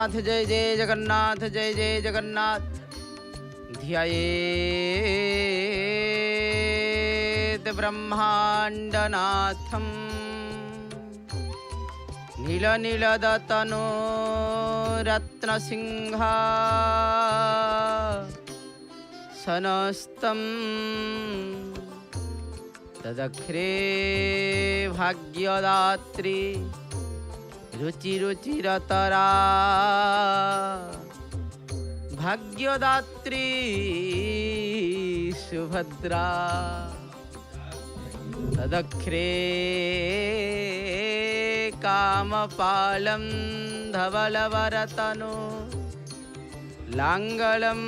नाथ जय जय जगन्नाथ जय जय जगन्नाथ। ध्यायेत् ब्रह्माण्डनाथं नीलनीलदतनो रत्नसिंहासनस्थं तदग्रे भाग्यदात्री रुचिरुचिरतरा भाग्यदात्री सुभद्रा तदग्रे कामपालं धवलवरतनु लाङ्गलं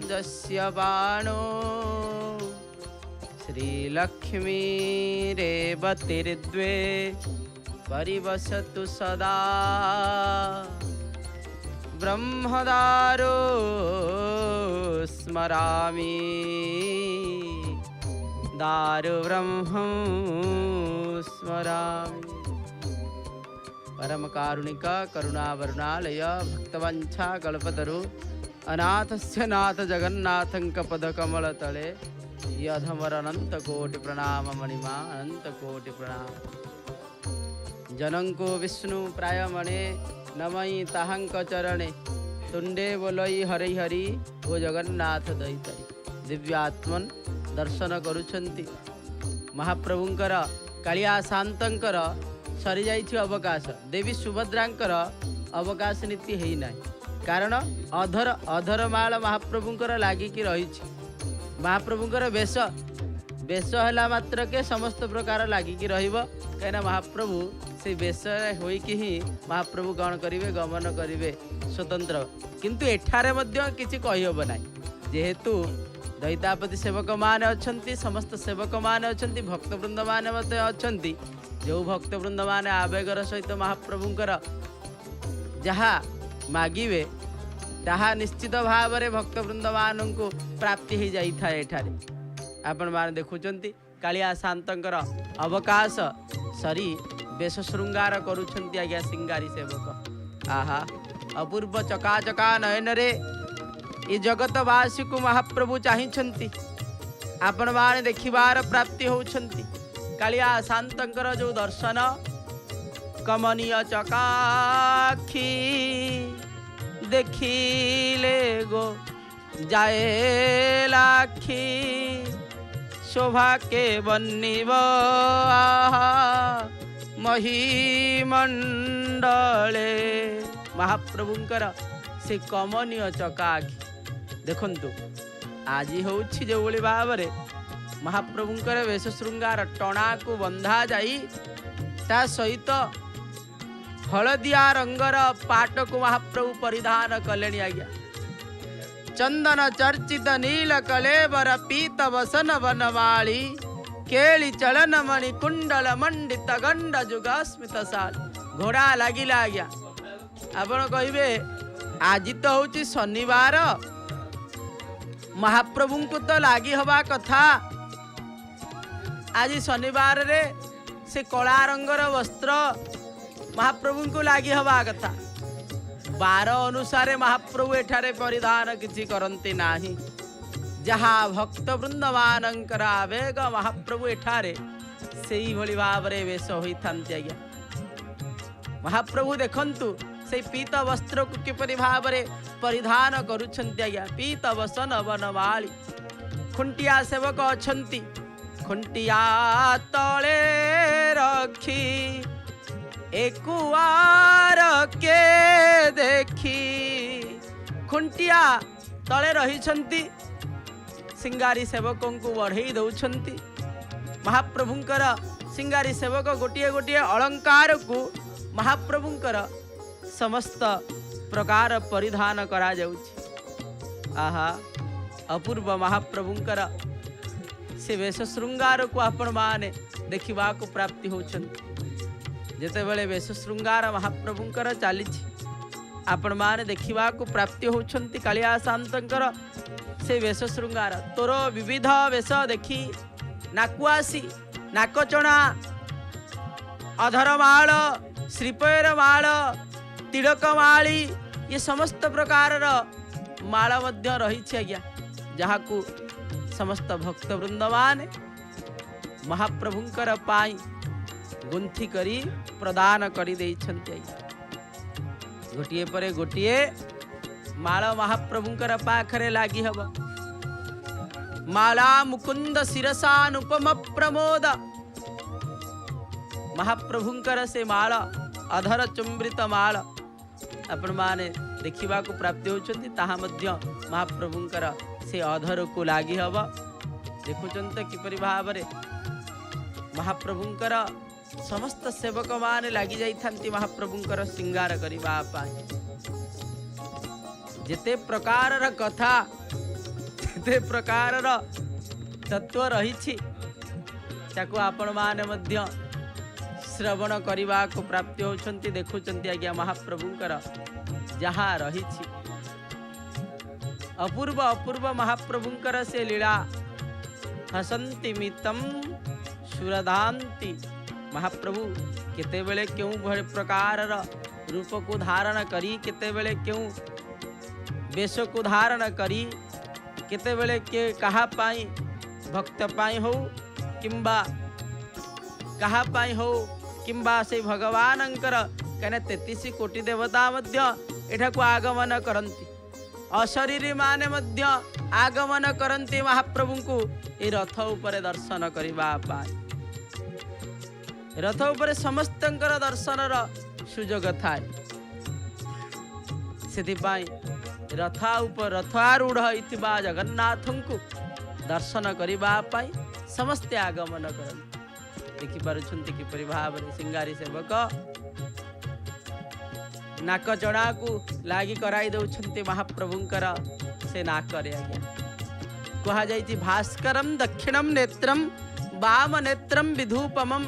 जस्य बाणो श्रीलक्ष्मीरेवतिर्द्वे परिवसतु सदा ब्रह्मदारो स्मरामि दारु ब्रह्म स्मरामि। परम कारुणिक करुणावरुणालय भक्तवंशा कल्पतरु अनाथस्य नाथ जगन्नाथं पदकमलतले यधमर अनंत कोटि प्रणाम मणिमा अनंत कोटि प्रणाम। जनंको विष्णु प्रायमणे नमई ताहंक चरणे तुंडे बोलई हरि हरि ओ जगन्नाथ दैतरी। दिव्यात्मन दर्शन करुछंती महाप्रभुंकर कालिया शांतंकर सरी जाइछि अवकाश। देवी सुभद्रांकर अवकाश नीति हेई नाही कारण अधर अधर माल महाप्रभुंकर लागिकी रहिछि। महाप्रभुंकर वेश वेश है मात्र के समस्त प्रकार लागिकी रहिबो कहीं महाप्रभु से वेश होइकी ही महाप्रभु गण करिवे गमन करिवे स्वतंत्र। किंतु एठारे मध्य किछि कहिहब नाही जेहेतु दैतापति सेवक माने अछंती समस्त सेवक माने अछंती भक्तवृंद माने मते अछंती। जो भक्तवृंद माने आवेगर सहित महाप्रभुंकर जहा मागिवे ताहा निश्चित भाव में भक्तवृंद मानू प्राप्ति हो जाए। एठारे आपण माने देखुचंती कालिया शांतंकर अवकाश सरी बेश श्रृंगार करुछंती आज्ञा सिंगारी सेवक। आहा अपूर्व चकाचका नयन रे ये जगतवासी को महाप्रभु चाहिछंती आपण माने देखिबार प्राप्ति होउछंती। कालिया शांतंकर जो दर्शन कमनीय चकाखी देखिले गो जाए लाखी शोभा के बन्नीब महिमंडले। महाप्रभुंकर से कमनीय चकाखी देखंतु आज होउछि जो बोली भाव रे महाप्रभुंकर वेश श्रृंगार टणा को बंधा जाई ता सहित हलदिया रंगर पाट को महाप्रभु परिधान कलेनी आज्ञा। चंदन चर्चित नील कलेबर पीत वसन वनमाली केली चलन मणि कुंडल मंडित गंड जुगा स्मित साल। घोड़ा लगिला आज्ञा आपण कहिबे आज तो होची शनिवार महाप्रभु को तो लागी हवा कथा। आज शनिवार रे से कला रंगर वस्त्र महाप्रभु को लागी हवा कथा। बार अनुसार महाप्रभु एठारे परिधान किछि करंती नाही। जहाँ भक्त वृंद मानकर आवेग महाप्रभु एठारे सेही भली भाव रे वेश होइथांती आज्ञा। महाप्रभु देखंतु से पीत वस्त्र को किपरि भाव रे परिधान करुछंती आज्ञा। पीत वसन वनमाली खुंटिया सेवक अछंती खुंटिया तले रखी एकुआर के देखी। खुंटिया तले रहिछंती सिंगारी सेवकों को बढ़ई दउछंती। महाप्रभुंकर सिंगारी सेवक गोटिए गोटिए अलंकार को महाप्रभुंकर समस्त प्रकार परिधान करा जाउछि। आहा अपूर्व महाप्रभुंकर से वेश श्रृंगार को आपण माने देखिबा को प्राप्ति होछंती। जेते बेले वेश श्रृंगार महाप्रभुंकर चली आपण माने देखिबा को प्राप्ति होछंती। कालिया शांतंकर से वेश श्रृंगार तोर विविध वेश देखी नाकुआसी नाकचणा अधर माल श्रीपयर माल तिलकमाली ये समस्त प्रकार माल मध्य रही आज्ञा जहाँ को समस्त भक्त वृंद मान महाप्रभुंकर पाई गुंथी करी प्रदान करी देइछन्ति गोटिए परे गोटिए माल महाप्रभुंकर पाखरे लागी हबा माला मुकुंद शिरसानुपम प्रमोद महाप्रभुंकर से माल अधर चुंबित माल आपण माने देखा प्राप्ति होती ताहा मध्य महाप्रभुंकर से अधर को लागी हब देखुंत किपरि भाव महाप्रभुंकर समस्त सेवक माने लागी जाइथांती महाप्रभुंकर श्रृंगार करिबा पाई जेते प्रकार कथा जेते प्रकार तत्व रही ताकू आपण माने मध्य श्रवण करने को प्राप्ति होती देखुंत आज्ञा महाप्रभुंकर जहाँ रही अपूर्व अपूर्व महाप्रभुंकर से लीला हसंती मितम सुरदांती महाप्रभु केते बेले क्यों प्रकार रूप को धारण करी केते बेले क्यों वेश को धारण करी केते बेले के कहा पाई भक्त पाई हो किंबा कहा पाई हो किंबा से भगवानंकर कहने 33 कोटि देवता मध्य एठा को आगमन करंती अशरीरी माने मध्य आगमन करंती महाप्रभु को ए रथ ऊपर दर्शन करबा पाई रथ ऊपर समस्तंकर दर्शन सुजोग थाए सेथिपाई रथा ऊपर रथारूढ़ होइतिबा जगन्नाथ को दर्शन करबा पाई समस्ते आगमन करंती देखिपुं किपरि भाव सिंगारी सेवक नाक चढ़ा को लागी कराई दौरान महाप्रभुंकर से नाकरे आज्ञा कहा जाइछि भास्करम दक्षिणम नेत्रम वाम नेत्रम विधूपमम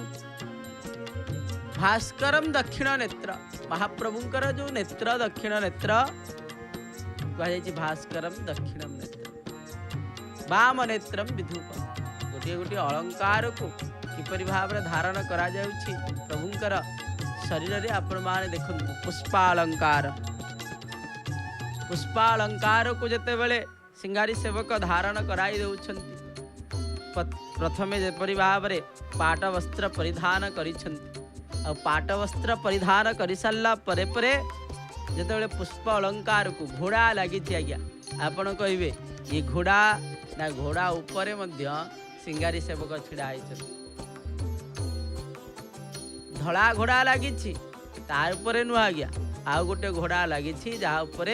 भास्करम दक्षिण नेत्र महाप्रभुंकर जो नेत्र दक्षिण नेत्र कहा जाइछि भास्करम दक्षिणम नेत्र वाम नेत्रम विधूपम गोटे गोटे अलंकार को किपरि भाव धारण करा जाउछि प्रभुंकर शरीर रे आपण माने देखु पुष्पालंकार को जते बेले सिंगारी सेवक धारण कराई दउछन्ति प्रथमे जेपरि भाव रे पाट वस्त्र परिधान करिछन्ति आ पाट वस्त्र परिधान करि सल्ला परे परे जते बेले पुष्प अलंकार को घोड़ा लागि आज्ञा आपण कहिबे ये घोड़ा ना घोड़ा ऊपर मध्य सिंगारी सेवक छिड़ा आइछन्ति धड़ा घोड़ा लगी तार ऊपर नुआ गया आउ गोटे घोड़ा लगी जहाँ ऊपर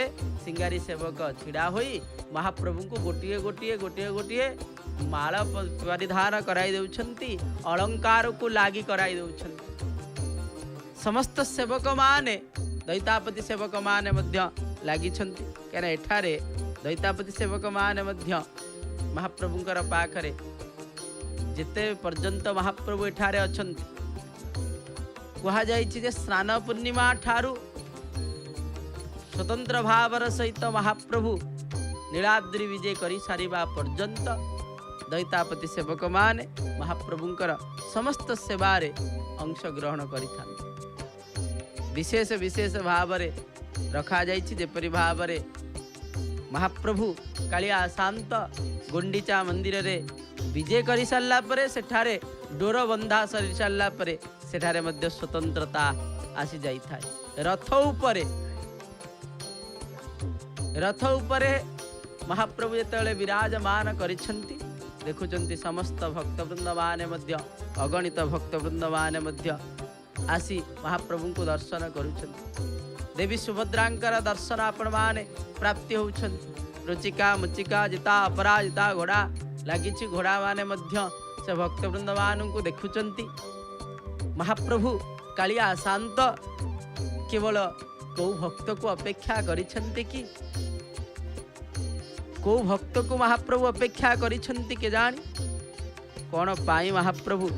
सिंगारी सेवक छिड़ा होई महाप्रभु को गोटिए गोटिए गोटिए गोटिए माल परिधान कराई देउछन्ति अलंकार को लागी कराई देउछन्ति समस्त सेवक माने दैतापति सेवक माने मध्य लागी छन्ति कहना एठारे दैतापति सेवक माने मध्य महाप्रभुंकर पाखरे जेते पर्यंत महाप्रभु एठारे अछन्ति कहा जाइछि स्नान पूर्णिमा ठारू स्वतंत्र भावर सहित महाप्रभु नीलाद्रि विजय करी सारिबा पर्यंत दैतापति सेवक माने महाप्रभुंकर समस्त सेवारे अंश ग्रहण करिथान विशेष विशेष भावरे रखा जाइछि जेपरि भावरे महाप्रभु कालिया शांत गुंडीचा मंदिर रे विजय करी सारला परे सेठारे डोर बंधा सरी सारला परे सेठारे मध्य स्वतंत्रता आसी जाई थाए रथ उपरे महाप्रभु जेतेबेले विराजमान करिछन्ति देखुचन्ति समस्त भक्तवृंद माने मध्य अगणित भक्तवृंद माने मध्य आसी महाप्रभु को दर्शन करुछन्ति देवी सुभद्रांकर दर्शन आपण माने प्राप्ति होउछन्ति रुचिका मुचिका जिता अपराजिता घोड़ा लागिछि घोड़ा माने मध्य से भक्तवृंद मानू देखुचन्ति महाप्रभु कालिया शांत केवल को भक्त को अपेक्षा करिछन्ति कि को भक्त को महाप्रभु अपेक्षा करिछन्ति के जानी कौन पाई महाप्रभु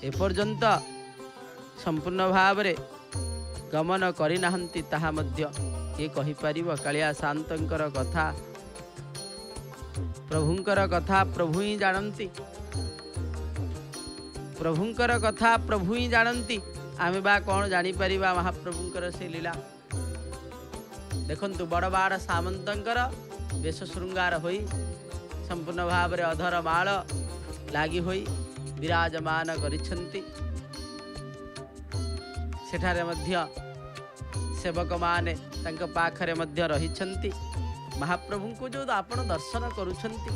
एपर्यंत संपूर्ण भाव रे गमन करि नाहंती ताहा मध्य के कहि परिबो कालिया शांतंकर कथा प्रभुंकर कथा प्रभु ही जानती प्रभुंकर कथा प्रभु ही जानती आमे बा कौन जानी परिबा महाप्रभुंकर से लीला देखंतु बड़बाड़ सामंतंकर बेश श्रृंगार होई संपूर्ण भाव में अधर माल लागी होई विराजमान करिछंती। सेठारे मध्य सेवक माने तांक पाखरे मध्य रहिछंती। महाप्रभु को जो आपण दर्शन करुछंती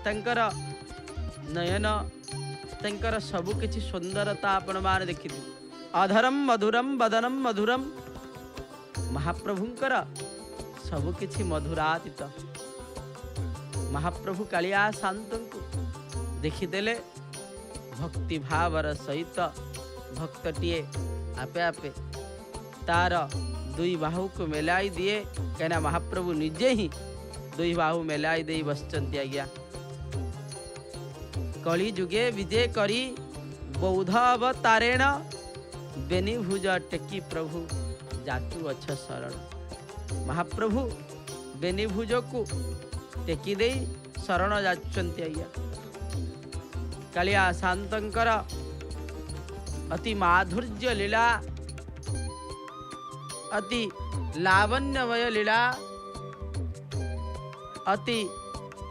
तांकर नयन तांकर सबु किछि सुंदरता आपण माने देखिथि। अधरम मधुरम वदनम मधुरम महाप्रभुंकर सबु किछि मधुरातीत। महाप्रभु कालिया शांतंकु देखिदेले भक्ति भावर सहित भक्तटिए आपे आपे तार दुई बाहु को मेलाई दिए कहना महाप्रभु निजे ही दुई बाहु मेलाई दे बसचंती। आज्ञा कली जुगे विजय करी बौद्ध अवतारेण बेनिभुज टेकी प्रभु जाचु अच्छ शरण। महाप्रभु बेनिभुज को टेकी दे शरण जाचुंती। आज्ञा कालिया शांतंकर अति माधुर्य लीला अति लावण्यमय लीला अति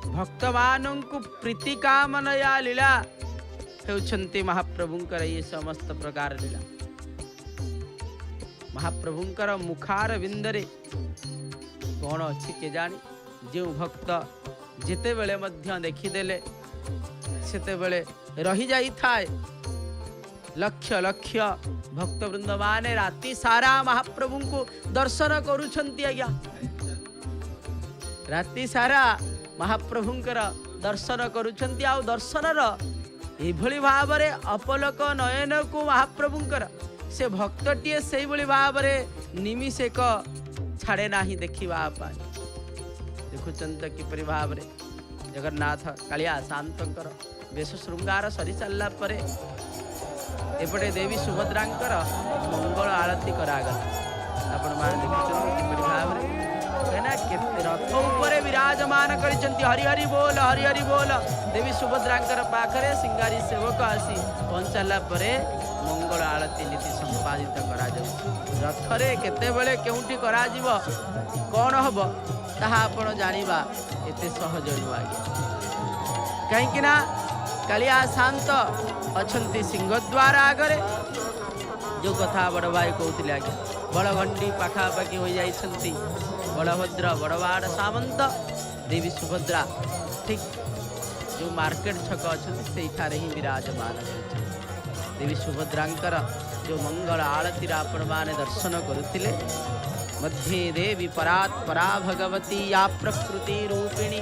भक्तमानंकु प्रीति कामनया लीला हेउछंती महाप्रभुंकर ये समस्त प्रकार लीला। महाप्रभुंकर मुखार बिंदरे कौन अच्छी के जानी जो भक्त जिते बेले मध्य देखिदेले सेते बेले रही जाई थाए। लक्ष लक्ष भक्तवृंद माने राति सारा महाप्रभु को दर्शन करुछंती। आज्ञा राति सारा महाप्रभुंकर दर्शन करुछंती। आ दर्शनर एभली भाव रे अपलक नयन को महाप्रभुंकर से भक्तटिए से भाव रे निमिषेक छाड़े नाही देखिबा पाए। देखुचंत किपरि भाव रे जगन्नाथ कालिया शांतंकर बेश श्रृंगार सरी चलला परे एपटे देवी सुभद्रांकर मंगल आरती करागला। आपण माने देखुचंत किपरि भाव रे कहना केते रथ ऊपर विराजमान करिसंती। हरि हरि बोल देवी सुभद्रांकर पाखरे सिंगारी सेवक आसी पहुंचला परे मंगल आरती नीति संपादित करा जाउ। रथरे केते बेले केउंटी करा जीव कोन हबो ताहा आपण जानिबा एते सहज नुआ। कहीं ना कालिया शांत अच्छंती सिंहद्वार आगरे जो कथा बड़ भाई कहते आज्ञा बड़घंटी पाखापाखि हो जाइछंती। बड़भद्र बड़बाड़ सामंत देवी सुभद्रा ठीक जो मार्केट छक अच्छे से ही विराजमान। देवी सुभद्रांकर जो मंगल आरती आपण माने दर्शन करुथिले मध्ये देवी परात्परा भगवती या प्रकृति रूपिणी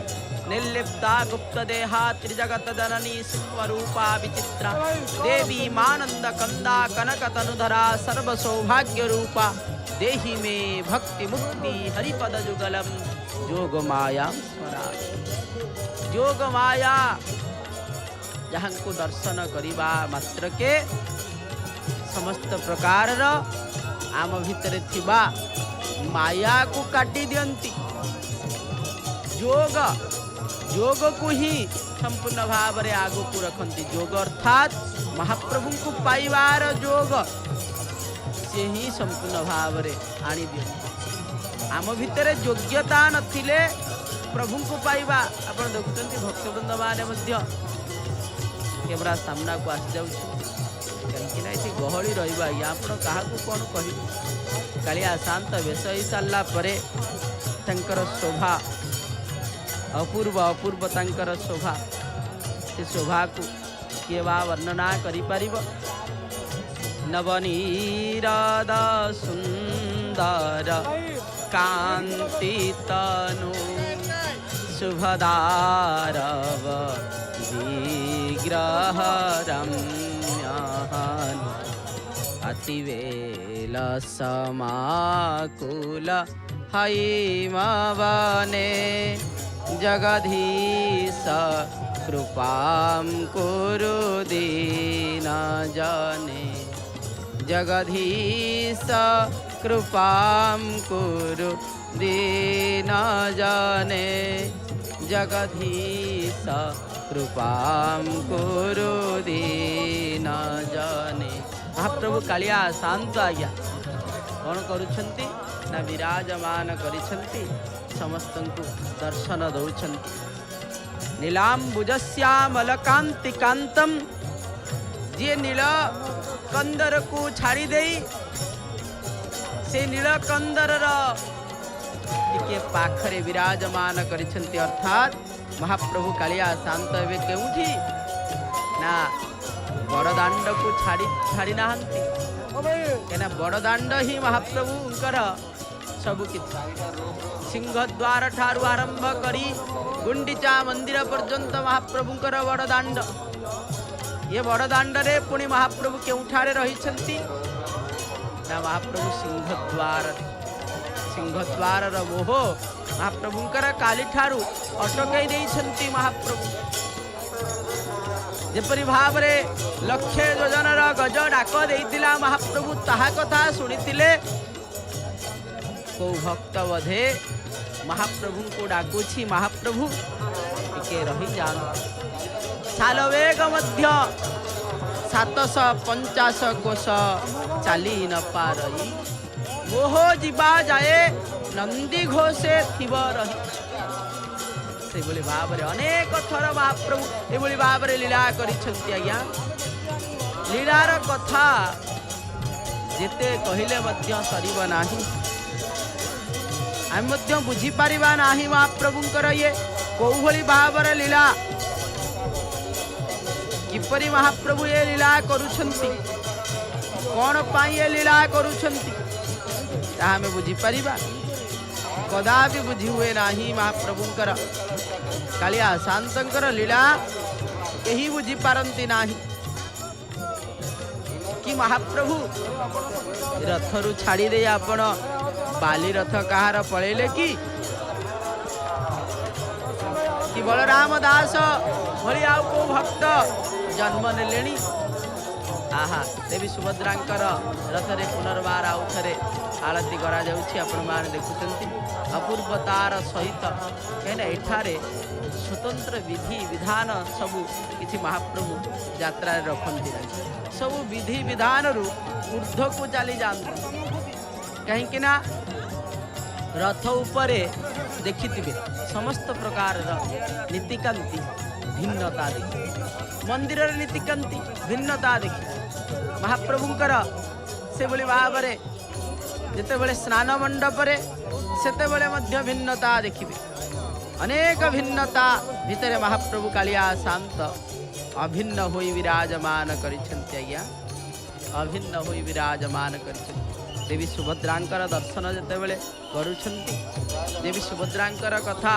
निर्लिप्ता गुप्त देहा त्रिजगत जननी स्वरूपा विचित्रा देवी मानंद कंदा कनक तनुधरा सर्व सौभाग्य रूपा देहि में भक्ति मुक्ति हरिपद जुगलम जोग माया स्वरा। जोग माया जहाँ को दर्शन करिबा मात्र के समस्त प्रकार आम भितर थिबा माया को काटी दियंती। योग योग को ही संपूर्ण भाव रे आगो को रखंती। योग अर्थात महाप्रभु को पाइबार योग से ही संपूर्ण भाव रे आनी दियंती। आम भितर योग्यता नथिले प्रभु को पाइबा आपण देखुचंती भक्तवृंद माने मध्य केवरा सामना को आसी जाउछ। कहीं ना ये गहली रहिबा आपण काहाकू कोन कहिबो। कालिया शांत बेश ही सारा परे तांकर शोभा अपूर्व अपूर्व तांकर शोभा से शोभा को किए बा वर्णना करि परिबो। नवनीरद सुंदर कांति तनु शुभदारव विग्रह रम्यहन अतिवेल समाकुल हैमवने जगधीश कृपां कुरु दीन जने। जगधीश कृपां कुरु दीन जने। जगधीश कृपां कुरु दीन जने। महाप्रभु कालिया शांत आज्ञा कौन करुछंती ना विराजमान करिछन्ति समस्तंकु दर्शन दौछन्ति। नीलांबुजस्यामलकांति कांतम जे नील कंदर को छाड़ी दे से नील कंदर टिके पाखरे विराजमान करिछन्ति अर्थात महाप्रभु कालिया शांत हेबे केउठी ना बड़दाण्ड को छाड़ी नाहंती केना बड़दाण्ड ही महाप्रभुंकर सबु किछि सिंहद्वार ठारू आरंभ करी गुंडीचा मंदिर पर्यंत महाप्रभुंकर बड़दाण्ड ये बड़दाण्ड रे पुणी महाप्रभु केउठारे रहिछन्ति ना महाप्रभु सिंहद्वार मोह महाप्रभुंकर काली ठारू अटकई देइछन्ति। महाप्रभु जेपरि भाव रे लक्षे योजनर गज डाक देइतिला महाप्रभु ताहा कथा सुनितिले को भक्त बधे महाप्रभु को डाकुछि महाप्रभु टिके रही जान सालवेग मध्य 750 कोश चाली न पारई मोह जीवा जाए नंदी घोषे थिब रही से बोली भाव रे अनेक थर महाप्रभु ए बोली भाव रे लीला करिछन्ति। आज्ञा लीलार कथा जेते कहिले मध्य सरीब नाही हम मध्य बुझी पारिबा नाही महाप्रभुंकर ये को भली भाव रे लीला किपरि महाप्रभु ये लीला करुछन्ति कोन पाई ये लीला करुछन्ति ता हमें बुझी पारिबा कदापि बुझी हुए नाही महाप्रभुंकर कालिया शांतंकर लीला केही बुझी पारंती नाही कि महाप्रभु रथरु छाड़ी दे आपण बाली रथ कहार पळेले कि बलराम दास भली आउ को भक्त जन्म नेलेनी। आहा देवी सुभद्रांकर रथरे पुनर्बार आउ थरे आरती करा जाउछि आपण मान देखुचंती अपूर्वतार सहित कहना एठारे स्वतंत्र विधि विधान सबु किछि महाप्रभु यात्रा रखन्ति सबु विधि विधान रु ऊर्ध्व को चली जाते कहीं ना रथ उपरे देखिथिबे समस्त प्रकार नीतिकांति भिन्नता देखि मंदिर नीतिकांति भिन्नता देखि महाप्रभुंकर से बोली भाव रे जेते बेले स्नान मंडप रे सेते बेले मध्य भिन्नता देखिबे अनेक भिन्नता भितरे महाप्रभु कालिया शांत अभिन्न होई विराजमान करिछन्ति। आज्ञा अभिन्न होई विराजमान करिछन्ति। देवी सुभद्रांकर दर्शन जेते बेले करुछन्ति देवी सुभद्रांकर कथा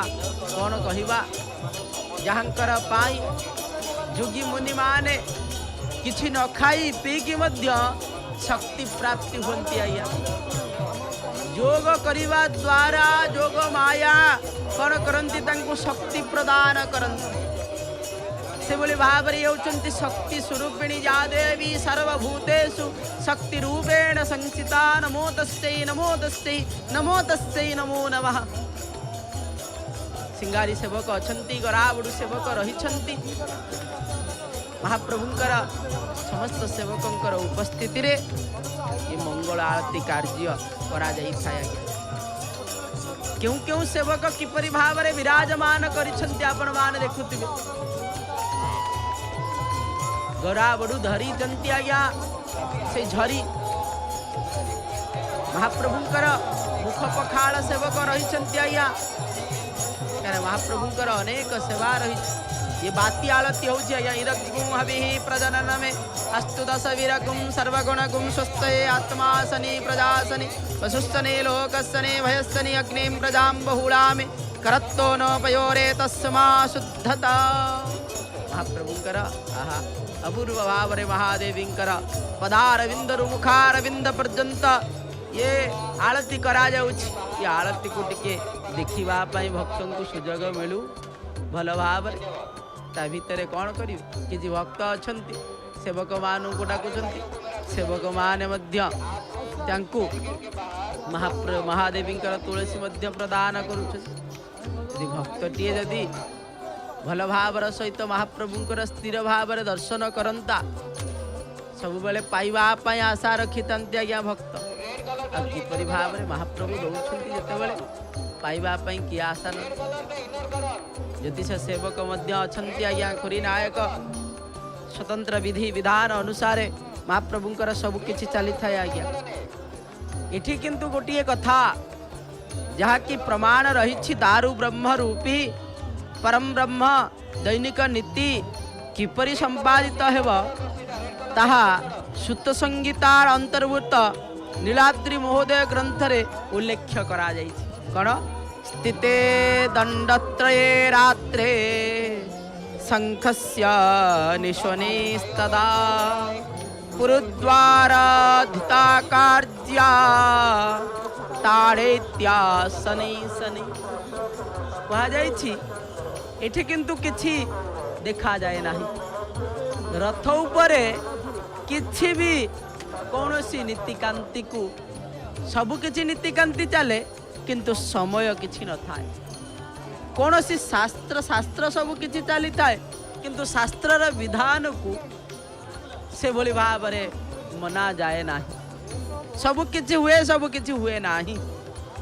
कौन कहिबा जहांकर पाई जोगी मुनि माने किछि न खाई पीकी मध्य शक्ति प्राप्ति होती। आज्ञा योग करिबा द्वारा योग माया कौन करंती तांको शक्ति प्रदान करंती से बोली भाव रे होचंती शक्ति स्वरूपिणी जा देवी सर्वभूतेषु शक्ति रूपेण संस्थिता नमो तस्यै नमो तस्यै नमो तस्यै नमो नमः। सिंगारी सेवक अछंती गराबडू सेवक रहिछंती महाप्रभुंकर समस्त सेवकंकर उपस्थिति रे ये मंगल आरती कार्य करा जाई थाय। क्यों क्यों सेवक किपरि भाव रे विराजमान करिछंती आपण मान देखुथिबे गराबडू धरी जंती। आज्ञा से झरी महाप्रभुंकर मुख पखाल सेवक रहिछंती। आज्ञा कारण महाप्रभुंकर अनेक सेवा रही ये बाती आलती होची। आज्ञा इदगुम हविः प्रजनन में अस्तु दश वीरगुम सर्वगुणगुम स्वस्तये आत्मासनि प्रजासनि वसुस्तने लोकसने भयस्तनि अग्निं प्रजां बहुलामि करत्तो न पयोरे तस्मा शुद्धता। महाप्रभुंकर आहा अपूर्व भाव रे महादेवींकर पदारविंद मुखारविंद पर्यंत ये आरती करा जाउछि। ये आरती को टिके देखिबा पई भक्तन को सुजोग मिलू भल भाव रे ता भितरे कौन करियो कि जे भक्त अछंती सेवक मानु को डाकुचंती सेवक माने मध्य तांकु महादेवींकर तुलसी मध्य प्रदान करूछंती। यदि भक्तटिए यदि भल भावर सहित महाप्रभुंकर स्थिर भाव दर्शन करंता सब बेले पाइबा आशा रखी। आज्ञा भक्त किपरि भाव में महाप्रभु दौरान जितेबाला पाइबा किए आशा न ज्योतिष सेवक आज्ञा खुरी नायक स्वतंत्र विधि विधान अनुसार महाप्रभुंकर सब किछि चली थाए आज्ञा। इठी किंतु गोटे कथा जहा कि प्रमाण रही दारु ब्रह्म रूपी परम ब्रह्म दैनिक नीति किपरि संपादित हेब ताहा सुत संगीतार अंतर्भूत नीलाद्रि महोदय ग्रंथ रे उल्लेख करा जाइछि। कण स्थिते दंडत्रये रात्रे शंखस्य निशनेस्तदा पुरुद्वार धिता कार्या ताड़ेत्या शनि शनि कहा जाइछि। एठी किंतु किछि देखा जाए नाही रथ उपरे किछि भी कौनसी नीतिकांति को सबु किछि नीतिकांति चले किंतु समय किछि न थाए। कौनसी शास्त्र शास्त्र सबु किछि चली थाए किंतु शास्त्रर विधान को से बोली भाव रे मना जाए नाही। सबु किछि हुए नाही।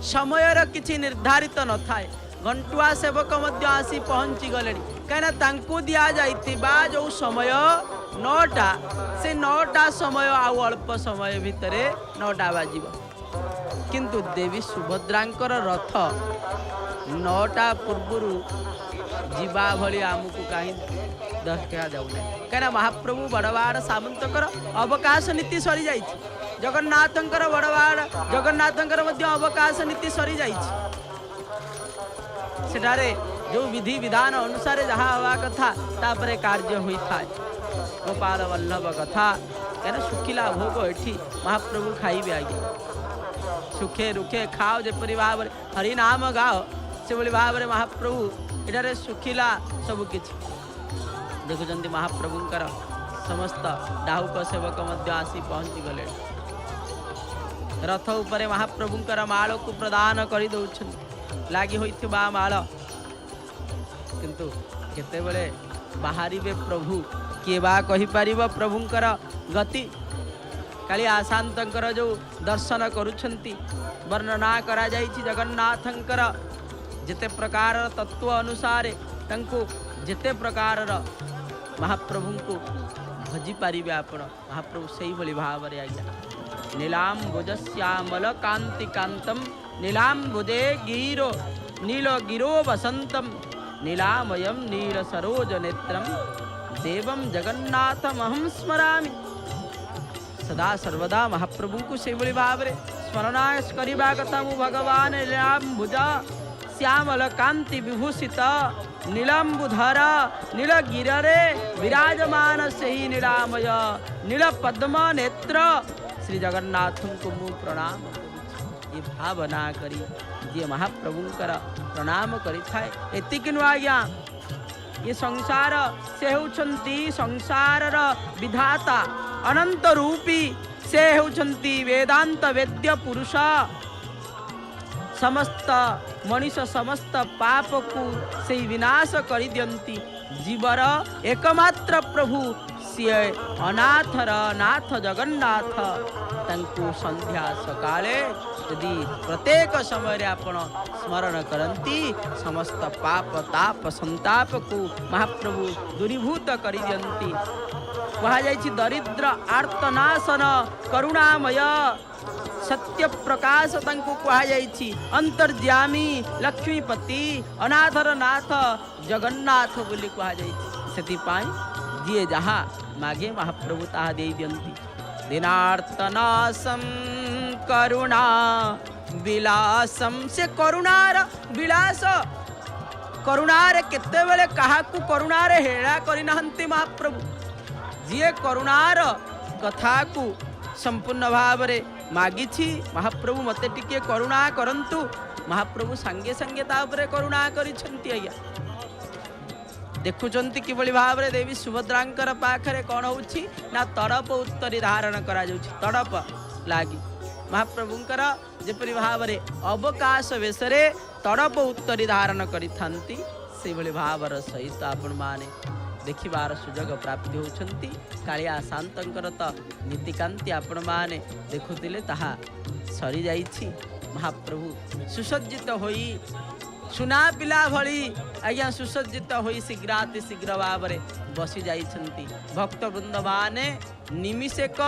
समयर किछि निर्धारित न थाए। घंटुआ सेवक मध्य आसी पहुंची गले कहीं तांकु दिया जाइथिबा जो समय 9टा से 9टा समय आउ अल्प समय भितरे 9टा बाजिब किंतु देवी सुभद्रांकर रथ 9टा पूर्व जीवा भली आमको कहीं देखा जाऊना कहीं महाप्रभु बड़वाड़ सामंतर अवकाश नीति सरी जाइछि। जगन्नाथंकर बड़वाड़ जगन्नाथंकर मध्य अवकाश नीति सरी जाइछि। सेठारे जो विधि विधान अनुसार जहाँ हवा कथा तापरे कार्य होई थाए। गोपाल वल्लभ कथा कहना सुखिला भोग एठी महाप्रभु खाइबे आज्ञा सुखे रुखे खाओ जेपरि भाव हरि नाम गाओ से बोली भाव महाप्रभु एठारे सुखिला सब किछि देखुचंती। महाप्रभुंकर समस्त डाहुक सेवक मध्य आसी पहुंची गले रथ उपरे महाप्रभुंकर माल को प्रदान करि दउछन लागी होइथिबा माल किंतु केतेबेले बाहरिबे प्रभु किए बा कहि परिबो प्रभुंकर गति काली आशांतंकर जो दर्शन करुछंती वर्णना करा जाइछि। जगन्नाथंकर जेते प्रकार तत्व अनुसार तंको जेते प्रकार महाप्रभु को भजी पारिबे आपण महाप्रभु सही भली भाव रे आज्ञा। नीलांबुजश्यामल कांति कांतम नीलांबुजे गिरो नील गिरो वसंतम नीलामयम नील सरोज नेत्रम देवम जगन्नाथमहं स्मरामि। सदा सर्वदा महाप्रभु को से बोली भाव रे स्मरण करिबा कथा मु भगवान नीलांबुज श्यामल कांति विभूषित नीलांबुधर नील गिरे विराजमान से ही नीलामय नील पद्म नेत्र श्री जगन्नाथ को मु प्रणाम ये भावना करी ये महाप्रभुंकर प्रणाम करी थाए। एतिक नु आज्ञा ये संसार से होउछंती संसार विधाता अनंत रूपी से होउछंती वेदांत वेद्य पुरुष समस्त मनीष समस्त पाप को से विनाश करि दियंती जीवर एकमात्र प्रभु सीए अनाथर नाथ जगन्नाथ तंकु संध्या सकाले यदि प्रत्येक समय रे आपण स्मरण करंती समस्त पाप ताप संताप को महाप्रभु दूरीभूत करि दियंती। कहा जाइछि दरिद्र आर्तनाशन करुणामय सत्य प्रकाश तंकु कहा जाइछि अंतर्यामी लक्ष्मीपति अनाथर नाथ जगन्नाथ बोली कहा जाइछि। सेति पाई जिए जहाँ मागे महाप्रभु ताहा दे दियंती। दिनार्तनासम करुणा विलासम से करुणार विलास करुणार केते बेले काहाकू करुणार हेळा करिनाहंती महाप्रभु जिए करुणार कथा को संपूर्ण भाव रे मागिछि महाप्रभु मते टिके करुणा करंतु महाप्रभु संगे संगे तापरे करुणा करिछंती। आज्ञा देखुचंती किभली भाव रे देवी सुभद्रांकर पाखरे कौन होउछि ना तड़प उत्तरी धारण करा जाउछि। तड़प लागी महाप्रभुंकर जेपरि भाव रे अवकाश वेशरे तड़प उत्तरी धारण करिथांती से भली भावर सहित आपण माने देखिबार सुजोग प्राप्ति होउछंती। कालिया शांतंकर तो नीतिकांति आपण माने देखुतिले ताहा सरी जाइछि। महाप्रभु सुसज्जित होई सुना पिला भली आज्ञा सुसज्जित होई शीघ्राति शीघ्र भाव बसी जाइछंती। भक्तवृंद माने निमिषेक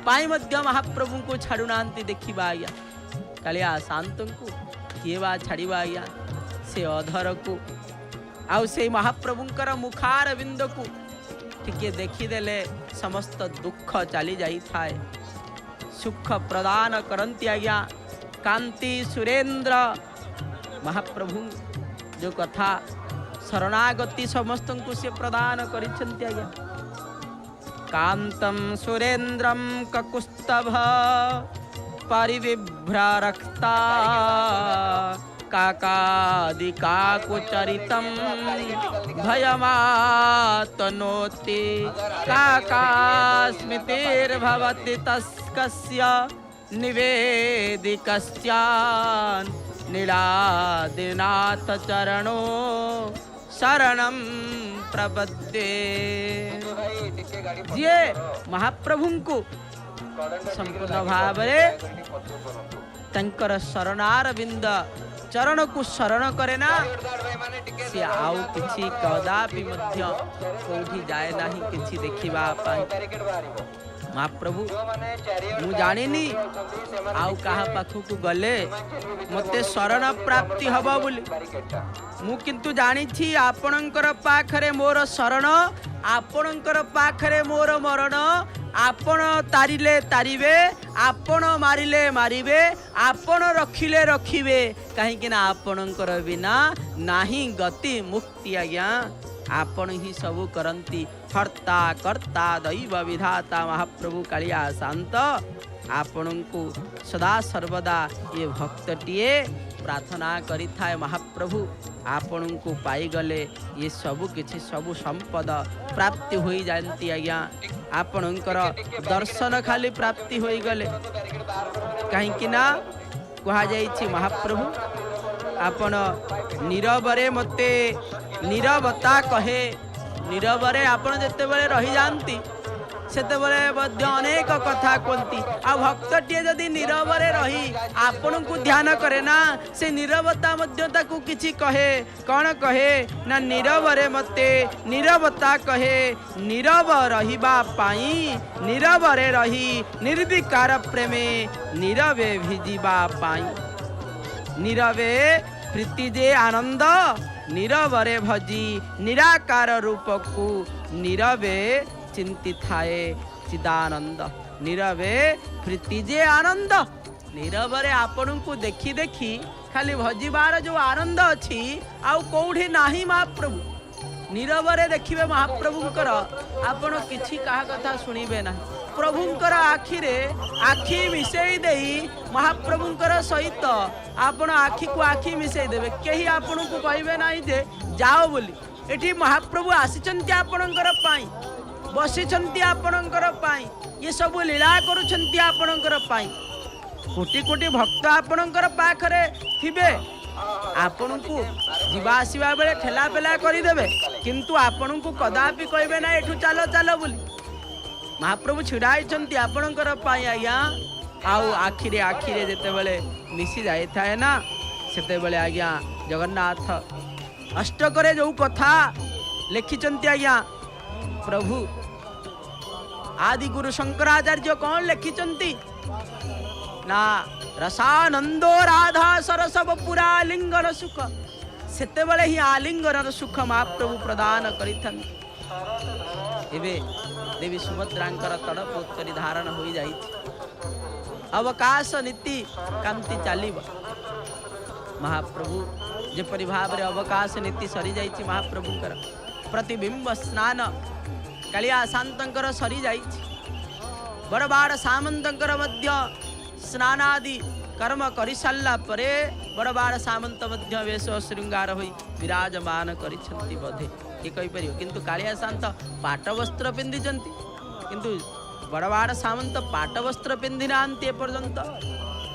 पाई मध्य महाप्रभु को छाड़ू नांती। देखिबा आज्ञा कालिया शांत को किए बा छाड़िबा आज्ञा से अधर को आउ से महाप्रभुंकर मुखार बिंद को टिके देखीदेले समस्त दुख चली जाई थाए। सुख प्रदान करंती आज्ञा कांति सुरेंद्र महाप्रभु जो कथा शरणागति समस्त को से प्रदान करिसेंती आज्ञा। कांतम सुरेंद्रम ककुस्तभ परिविभ्र रक्ता काकादि काकुचरितम भयमातनोति काका स्मृतिर्भवति तस्कस्य निवेदिकस्यान् नीलादिनाथ चरणो शरणं प्रपद्ये। जी महाप्रभु को संपूर्ण भाव तंकर शरणार बिंद चरण को शरण करे ना से आउ किछि कदापि मध्य कोठी जाए नाही किछि देखिबा पाई। महाप्रभु मु जानिनी आउ कहा पाखु को गले मते शरण प्राप्ति हबा बोली मु किंतु जानी छी आपणकर पाखरे मोर शरण आपणकर पाखरे मोर मरण। आपण तारिले तारिबे आपण मारिले मारिबे आपण रखिले रखिबे कहीं ना आपणकर बिना नाही गति मुक्ति आज्ञा। आपण ही सबु करंती हर्ता कर्ता दैव विधाता महाप्रभु कालिया शांत आपण को सदा सर्वदा ये भक्तटिए प्रार्थना करि थाए। महाप्रभु आपण को पाई गले ये सबु किछि सबु संपद प्राप्ति होई जानती आज्ञा। आपणकर दर्शन खाली प्राप्ति होई गले कहीं ना कहा जाइछि महाप्रभु आपण नीरवरे मते नीरवता कहे। नीरवरे आपण जते बेले रही जानती सेते बेले मध्य अनेक कथा कहती। आ भक्तटिए जदि नीरवरे रही आपण को ध्यान करे ना से नीरवता मध्य ताकू किछि कहे। कौन कहे ना नीरवरे मते नीरवता कहे। नीरव रहिबा पाई नीरवरे रही निर्विकार प्रेमे नीरवे भिजिबा पाई। नीरवे प्रीति जे आनंद नीरवरे भजी निराकार रूप को नीरवे चिंती थाए चिदानंद। नीरवे प्रीति जे आनंद नीरवरे आपण को देखी देखी खाली भजिबार जो आनंद अच्छी आउ कौड़ी नाही। महाप्रभु नीरवरे देखिबे महाप्रभुंकर आपण किछि कहा कथा सुनिबे ना। प्रभुंकर आखिरे आखि मिसेई देई महाप्रभुंकर सहित आपण आखि को आखि मिसेई देबे केही आपण को कहबे नाही जे जाओ बोली। एठी महाप्रभु आसीचंती आपणकर पाई बसीचंती आपणकर पाई ये सब लीला करूछंती आपणकर पाई। कोटि कोटि भक्त आपणकर पाखरे थिबे आपण को जीवा आसीबा बेले ठेला पेला करि देबे किंतु आपण को कदापि कहबे ना एठू चलो चलो बोली। महाप्रभु छिड़ाइछंती आपणकर पाई आज्ञा। आउ आखिरे आखिरे जेते बेले मिसी जाय थाए ना सेते बेले आज्ञा जगन्नाथ अष्टकरे जो कथा लिखिचंती आज्ञा प्रभु आदि गुरु शंकराचार्य कौन लिखिचंती ना रसानंदो राधा सरसव पुरा आलिंगन सुख सेते बेले ही आलिंगन सुख महाप्रभु प्रदान करिथन। एबे देवी सुभद्रांकर तड़प उत्तरी धारण हो जाई अवकाश नीति कांति चलिब। महाप्रभु जेपरि भाव रे अवकाश नीति सरी जाइछि महाप्रभुंकर प्रतिबिंब स्नान कालिया शांतंकर सरी जाइछि। बड़बाड़ सामंतंकर मध्य स्नानादि कर्म करि सारला परे बड़बाड़ सामंत मध्य वेश श्रृंगार होई विराजमान करिछंती बधे कि कहि परियो। किंतु कालिया शांत पाट वस्त्र पिंधिचंती किंतु बड़बाड़ सामंत पाट वस्त्र पिंधि नांती एपर्यंत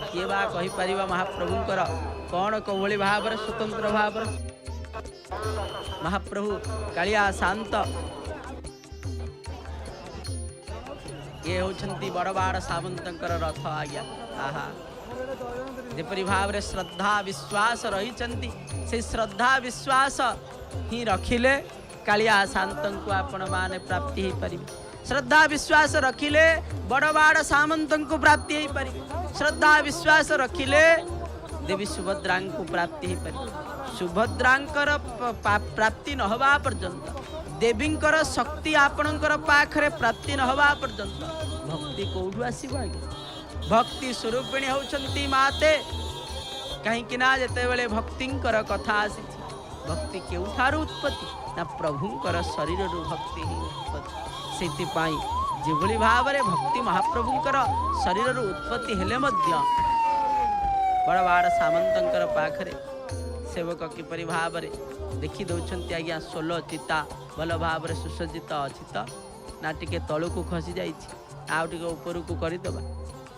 किए बा कहि परिबा महाप्रभुंकर कौन कौली भाव स्वतंत्र भाव महाप्रभु कालिया शांत ये होछंती बड़बाड़ सामंतंकर रथ आज्ञा आहा जेपरी भाव रे श्रद्धा विश्वास रही से श्रद्धा विश्वास ही रखिले कालिया शांतं को आपण माने प्राप्ति ही पारि श्रद्धा विश्वास रखिले बड़बाड़ सामंतं को प्राप्ति ही पारि श्रद्धा विश्वास रखिले देवी सुभद्रा को प्राप्ति ही पारि सुभद्रांकर प्राप्ति न हवा पर्यंत देवींकर शक्ति आपणकर पाखरे प्राप्ति न हवा पर्यंत भक्ति कोठू आसीबो आगे भक्ति स्वरूपिणी होचंती माते कहीं ना जेते बेले भक्तिंकर कथा आसी भक्ति केउठारु उत्पत्ति ना प्रभुंकर शरीर रु भक्ति ही उत्पत्ति सेति पाई जेभली भाव रे भक्ति महाप्रभुंकर शरीर रु उत्पत्ति हेले मध्य बड़बाड़ सामंतंकर पाखरे सेवक किपरि भाव रे देखि दउछंती आज्ञा सोलो चिता भल भाव रे सुसज्जित अछि त ना टिके तळु को खसी जाइछि आउ टिके ऊपर को करि दबा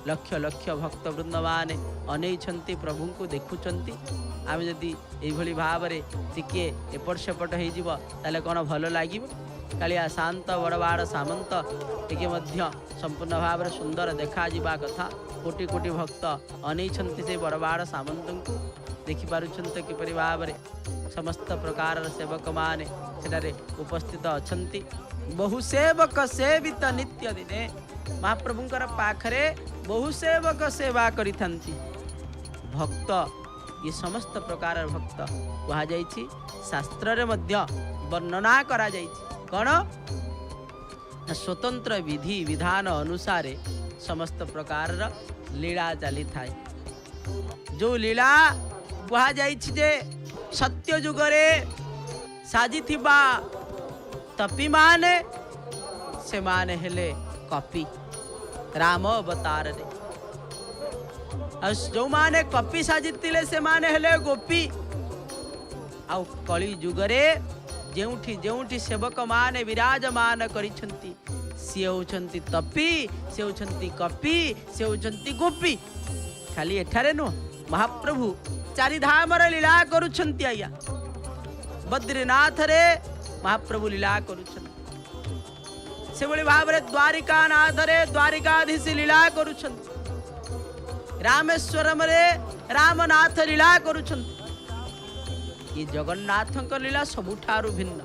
लक्ष लक्ष भक्त वृंद माने अनेइछंती प्रभु को देखुचंती आमे जदि एभली भाव रे टिके एपट सेपट हे जिवो ताले कोन भलो लागिवो कालिया शांत बड़बाड़ सामंत टिके मध्य संपूर्ण भाव रे सुंदर देखा जिबा कथा कोटि कोटि भक्त अनेइछंती से बड़बाड़ सामंत को देखि पारुछंत किपरि भाव रे समस्त प्रकार सेवक माने सेटारे उपस्थित अछंती बहु सेवक सेवित नित्य दिने महाप्रभुंकर पाखरे बहु सेवक सेवा करिथंती भक्त ये समस्त प्रकार भक्त कहा जाइछि शास्त्र रे मध्य वर्णना करा जाइछि कोन स्वतंत्र विधि विधान अनुसार समस्त प्रकार लीला चली थाए जो लीला कहा जाइछि जे सत्य जुगरे साजी थिबा तपी माने से माने हेले कपि राम अवतार रे जो माने कपि साजितिले से माने हेले गोपी आउ कली जुगरे जेउठी जेउठी सेवक माने विराजमान करिछंती से होछंती तपी से होछंती कपि से होछंती गोपी खाली एठारे नो महाप्रभु चारि धाम रे लीला करूछंती आया बद्रीनाथ रे महाप्रभु लीला करूछंती से भली भाव रे द्वारिका नाथ रे द्वारिकाधीश लीला करूछंती रामेश्वरम रे रामनाथ लीला करूछंती ये जगन्नाथक लीला सबुठारु भिन्न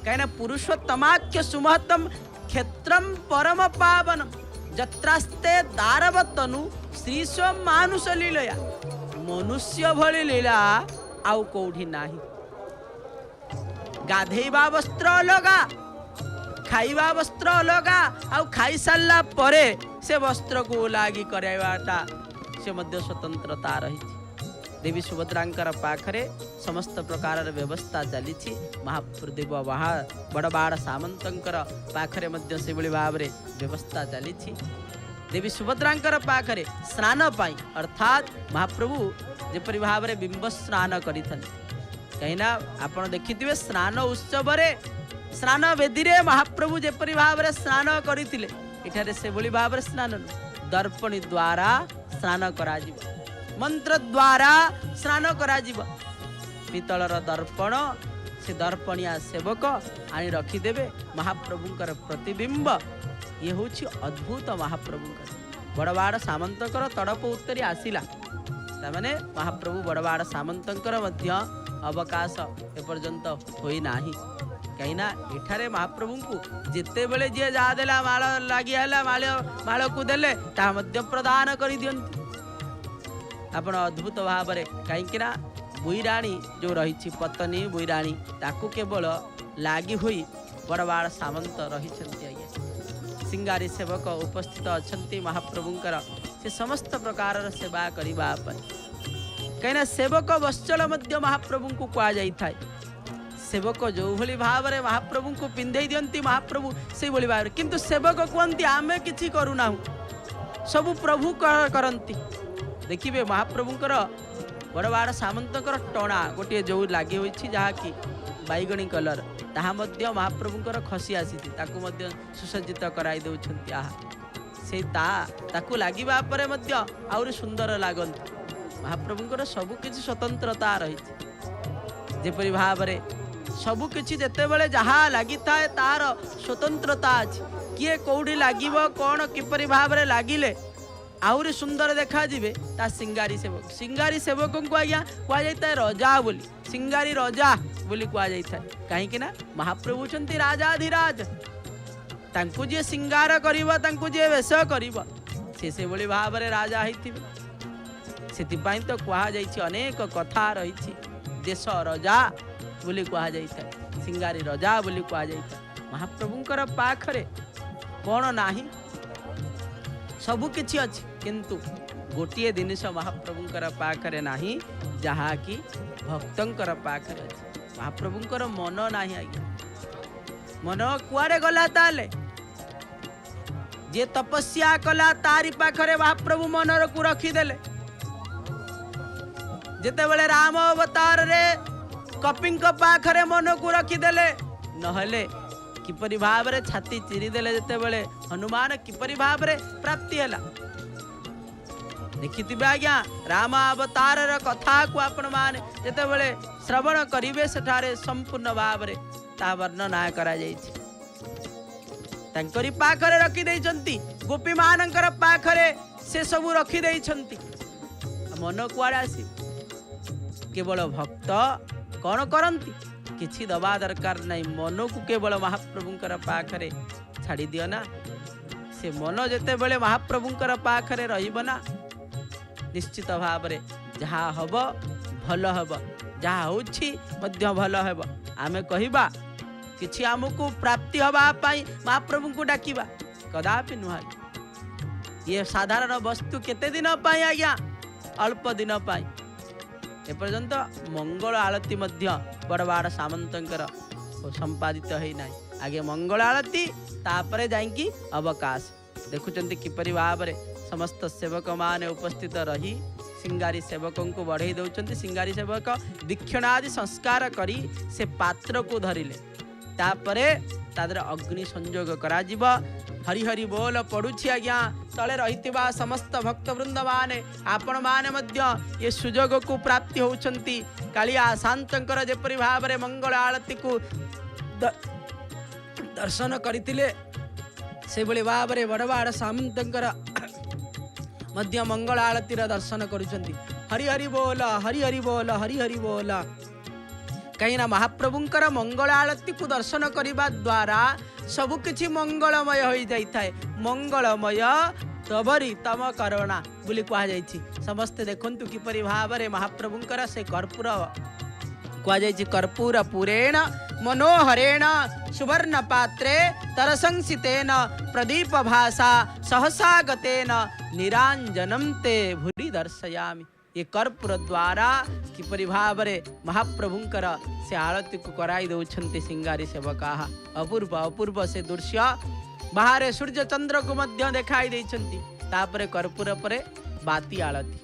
कहना पुरुषोत्तमाख्य सुमहतम क्षेत्रम परम पावनम जत्रास्ते दारवतनु श्रीस्व मानुष लीलया मनुष्य भली लीला आउ कोठी नाही गाधेइबा वस्त्र अलगा खाइबा वस्त्र अलगा आउ खाई सारला परे से वस्त्र को लागी कराइबाटा से मध्य स्वतंत्रता रही देवी सुभद्रांकर पाखरे समस्त प्रकार व्यवस्था चली महाप्रदेव बड़बाड़ सामंतंकर पाखरे मध्य से भली भाव रे व्यवस्था चली देवी सुभद्रांकर पाखरे स्नान पाई अर्थात महाप्रभु जेपरि भाव रे बिंब स्नान करिथन कहिना आपण देखिथिबे स्नान उत्सव रे स्नान वेदी रे महाप्रभु जेपरि भाव रे स्नान करिथिले इठारे से भली भाव रे स्नान दर्पणी द्वारा स्नान करा जिवो मंत्र द्वारा स्नान करा जिवो पितलर दर्पण से दर्पणिया सेवक आनी रखिदेवे महाप्रभुंकर प्रतिबिंब ये होछि अद्भुत महाप्रभुंकर बड़बाड़ सामंतकर तड़प उत्तरी आसिला तामाने महाप्रभु बड़बाड़ सामंतकर मध्य अवकाश एपर्यंत होई नाही कहिना एठारे महाप्रभु को जेते बेले जे जा देला माळ लागि हला माळ को देले ता मध्य प्रदान करि दियंती आपण अद्भुत भाव रे काईकिना बुईराणी जो रही पत्नी बुईराणी ताकू केवल लागी हुई बड़बाड़ सामंत रही सिंगारी सेवक उपस्थित अच्छा महाप्रभुंकर से समस्त प्रकार सेवा करने कहीं सेवक वत्सल मध्य महाप्रभु को कहुई सेवक जो भली भाव रे महाप्रभु को पिंधे दियंती महाप्रभु से भली भाव किंतु सेवक कहती आमे किछि करूना सब प्रभु करती देखिए महाप्रभुंकर बड़बाड़ सामंतकर टणा गोटे जो लगी हुई जहाँकि बैगणी कलर ताहा मध्य महाप्रभुंकर खसी आसी ताकू मध्य सुसज्जित कराई दउछंती आहा से ताकू लागिबा परे मध्य आउरी सुंदर लागंती महाप्रभुंकर सब किछि स्वतंत्रता रही जेपरि भाव में सबु किछि जेतेबेले जहा लागि थाए तार स्वतंत्रता अछि किए कोउडी लागिबो कोन किपरि भाव में लागिले आहुरी सुंदर देखा जिवे ता सिंगारी सेवक को आज्ञा कह जाए रजा बोली सिंगारी रजा बोली कह जाए कहीं ना महाप्रभु चंती राजाधिराज तांकु जे सिंगार करिबो तांकु जे वेश करिबो से बोली भाव में राजा होइथिबे सेतिपाई तो कह जाइछि अनेक कथा रही देश रजा बोली कह जाए सिंगारी रजा बोली कह जाए महाप्रभुंकर पाखरे कौन नाही सबु किछि अछि किंतु गोटिए जिनिस महाप्रभुंकर पाखरे नाही जहा कि भक्तंकर पाखरे अछि महाप्रभुंकर मन नाही आज्ञा मन कुआडे गला ताले जे तपस्या कला तारी पाखरे महाप्रभु मनर को रखीदेले जेतेबेले राम अवतार रे कपिंक पाखरे मन को रखीदेले नहले किपरि भाव रे छाती चिरीदेले जेतेबेले हनुमान किपरि भाव रे प्राप्ति हला देखिथिबे आज्ञा राम अवतार रे कथा को आपण माने जेतेबेले श्रवण करिवे सेठारे संपूर्ण भाव रे ता वर्णना करा जायछि तांकरी पाखरे रखी देइछंती गोपी मानकर पाखरे से सब रखी देइछंती मन कुआडे आसी केवल भक्त कौन करंती किछि दबा दरकार नहीं मन को केवल महाप्रभुंकर पाखरे छाड़ी दियो ना से मन जेते बेले महाप्रभुंकर पाखरे रहिबो ना निश्चित भाव रे जहा हबो भल हबो जहा होछि मध्य भल हबो आमे कहिबा किछि हमकु प्राप्ति हबा पाई महाप्रभु को डाकिबा कदापि नुहाई ये साधारण वस्तु केते दिन पाई आज्ञा अल्प दिन पाई एपर्यंत मंगल आलती मध्य बड़बाड़ सामंतर संपादित है ना आगे मंगल आलती तापरे जाइकी अवकाश देखुचंती किपरि भाव में समस्त सेवक माने उपस्थित रही सिंगारी सेवकों को बढ़ई दौरान सिंगारी सेवक दीक्षणादि संस्कार करी से पात्र को धरिले तापरे तादर अग्नि संयोग करा जीव हरि हरि बोल पड़ुछि आज्ञा तले रहितिबा समस्त भक्त वृंद माने आपण माने मध्य ये सुजोग को प्राप्ति होउछंती कालिया शांतंकर जेपरि भाव रे मंगल आरती को दर्शन करथिले से बळे भाव रे बड़बाड़ सामंतंकर मध्य मंगल आरती रा दर्शन करूछंती हरि हरि बोल हरि हरि बोल हरि हरि बोल कहीं ना महाप्रभुंकर मंगल आरती को दर्शन करने द्वारा सबुकिछि मंगलमय हो जाए मंगलमय तबरी तम करुणा बोली कह जाइछि समस्ते देखंतु किपरि भाव रे महाप्रभुंकर से कर्पूर कह जाइछि कर्पूर पुरेण मनोहरेण सुवर्ण पात्रे तरसंसितेन प्रदीप भाषा सहसा गतेन निरांजनम ते भूरि दर्शयामि ये कर्पूर द्वारा किपरि भाव रे महाप्रभुंकर से आरती को कराई दौरान सिंगारी सेवका अपूर्व अपूर्व से दृश्य बाहर सूर्य चंद्र को मध्य देखाई देइछंती तापरे कर्पूर परे बाती आलती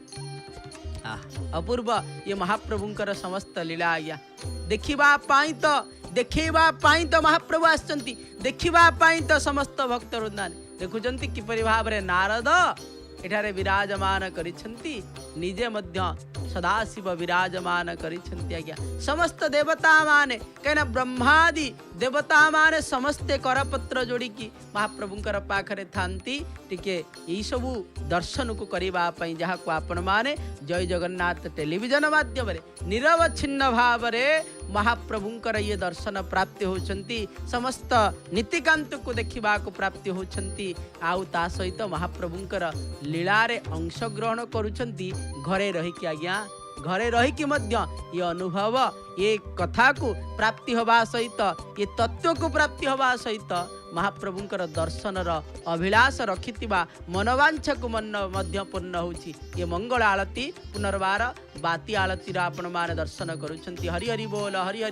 अपूर्व ये महाप्रभुंकर समस्त लीला आज्ञा देखिबा पाई तो महाप्रभु आछंती देखिबा पाई तो समस्त भक्त वृंदान देखुचंती किपरि भाव रे नारद एठारे विराजमान करिछंती निजे मध्य सदाशिव विराजमान करिछंती आज्ञा समस्त देवता माने कहना ब्रह्मादि देवता माने समस्ते करपत्र जोड़ी की महाप्रभुंकर पाखरे थांती टिके यही सबू दर्शन को करबा पई जहा को आपण माने जय जगन्नाथ टेलीविजन माध्यम रे निरवच्छिन्न भाव रे महाप्रभुंकर ये दर्शन प्राप्ति होचंती समस्त नीतिकांत को देखिबा को प्राप्ति होचंती आउ ता सहित महाप्रभुंकर लीला रे अंश ग्रहण करूचंती घरे रही कि आज्ञा घरे रही कि मध्य ये अनुभव ये कथा को प्राप्ति होबा सहित ये तत्व को प्राप्ति होबा सहित महाप्रभुंकर दर्शनर अभिलाष रखिथिबा मनोवांछा को मन मध्य पूर्ण होउची ये मंगल आलती पुनर्बार बाती आलती आपण मान दर्शन करूछंती हरि हरि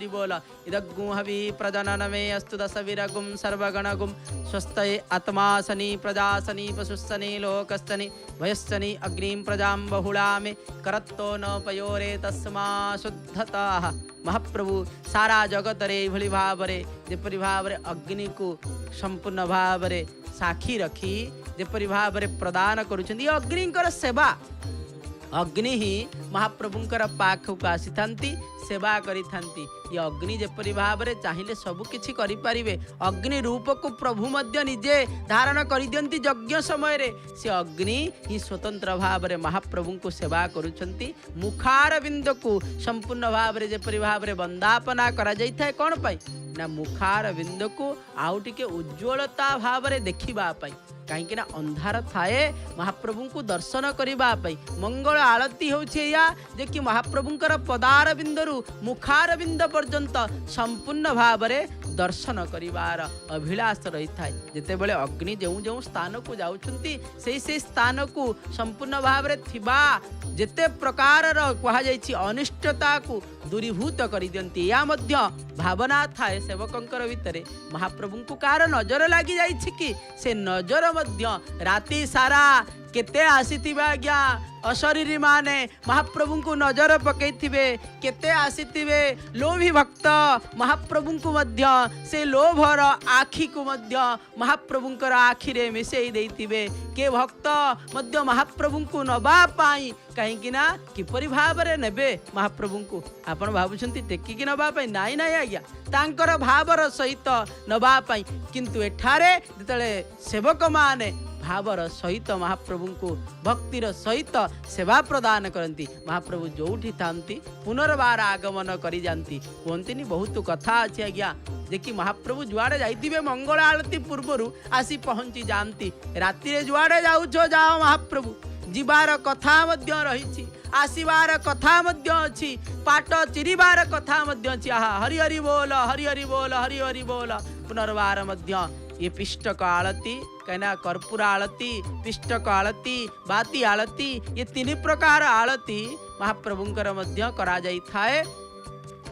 बोल इदग्गु हवि प्रजनन में अस्तु दश विरगुम सर्वगणगुम स्वस्तये आत्मासनि प्रजासनि पशुसनि लोकस्तनि भयस्सनि अग्निं प्रजां बहुलामे करत्तो न पयोरे तस्मा शुद्धतः महाप्रभु सारा जगत रे भली भाव रे जेपरि भाव रे अग्नि को संपूर्ण भाव रे साखी रखी जेपरि भाव रे प्रदान करूछंती अग्निंकर सेवा अग्नि ही महाप्रभुंकर पाखक आसी सेवा करी ये अग्नि जेपरी भाव में चाहिए सबकिछि करें। अग्नि रूप को प्रभु मध्य निजे धारण कर दियंती यज्ञ समय रे से अग्नि ही स्वतंत्र भाव में महाप्रभु को सेवा करुछंती। मुखार बिंद को संपूर्ण भाव में जेपरी भाव में वंदापना करा जाइथाय कौन पाई ना मुखार बिंद को आउ टिके उज्ज्वलता भाव में देखिबा पाई कहीं अंधार थाए महाप्रभु को दर्शन करने मंगल आलती होचे कि महाप्रभुंकर पदार बिंदु मुखार बिंद पर्यंत संपूर्ण भाव में दर्शन करिवार अभिलाष रही था। जिते बड़े अग्नि जो जो स्थान को जाउछंती से स्थान को संपूर्ण भाव में थिबा जेते प्रकार कहुई अनिष्टता को दूरीभूत कर दियंती या मध्य भावना थाए सेवकंकर भितर महाप्रभु को कार नजर लगी जाइछि कि से नजर मध्य राति सारा केते आसीथिबे आज्ञा अशरीरी माने महाप्रभु को नजर पकईथिबे केते आसीथिबे लोभी भक्त महाप्रभु को मध्य से लोभर आखि को मध्य महाप्रभुंकर आखिरे मिसेई देइथिबे के भक्त मध्य महाप्रभु को नबा पाई कहीं ना किपरि भाव रे नेबे महाप्रभु को आपण भाबुछंती टेकिकी नबा पाई नाई नाई आज्ञा तांकर भावर सहित नबा पाई किंतु एठारे जेतले सेवक माने भावर सहित महाप्रभु को भक्तिर सहित सेवा प्रदान करती महाप्रभु जोठी थांती पुनर्बार आगमन करी जानती कहते बहुत कथा अच्छी आज्ञा जे कि महाप्रभु जुआड़े जाइथिबे मंगल आरती पूर्व आसी पहुंची जानती राति जुआड़े जाउछो जाओ महाप्रभु जीवार कथा मध्य रही आसीबार कथा मध्य अछि पाट चिरिबार कथा मध्य अछि हरि हरि बोल हरि हरि बोल हरि हरि बोल पुनर्बार मध्य ये पिष्टक आलती कहना कर्पूर आलती पिष्टक आलती बाती आलती ये तीन प्रकार आलती महाप्रभुंकर मध्य करा जाई थाए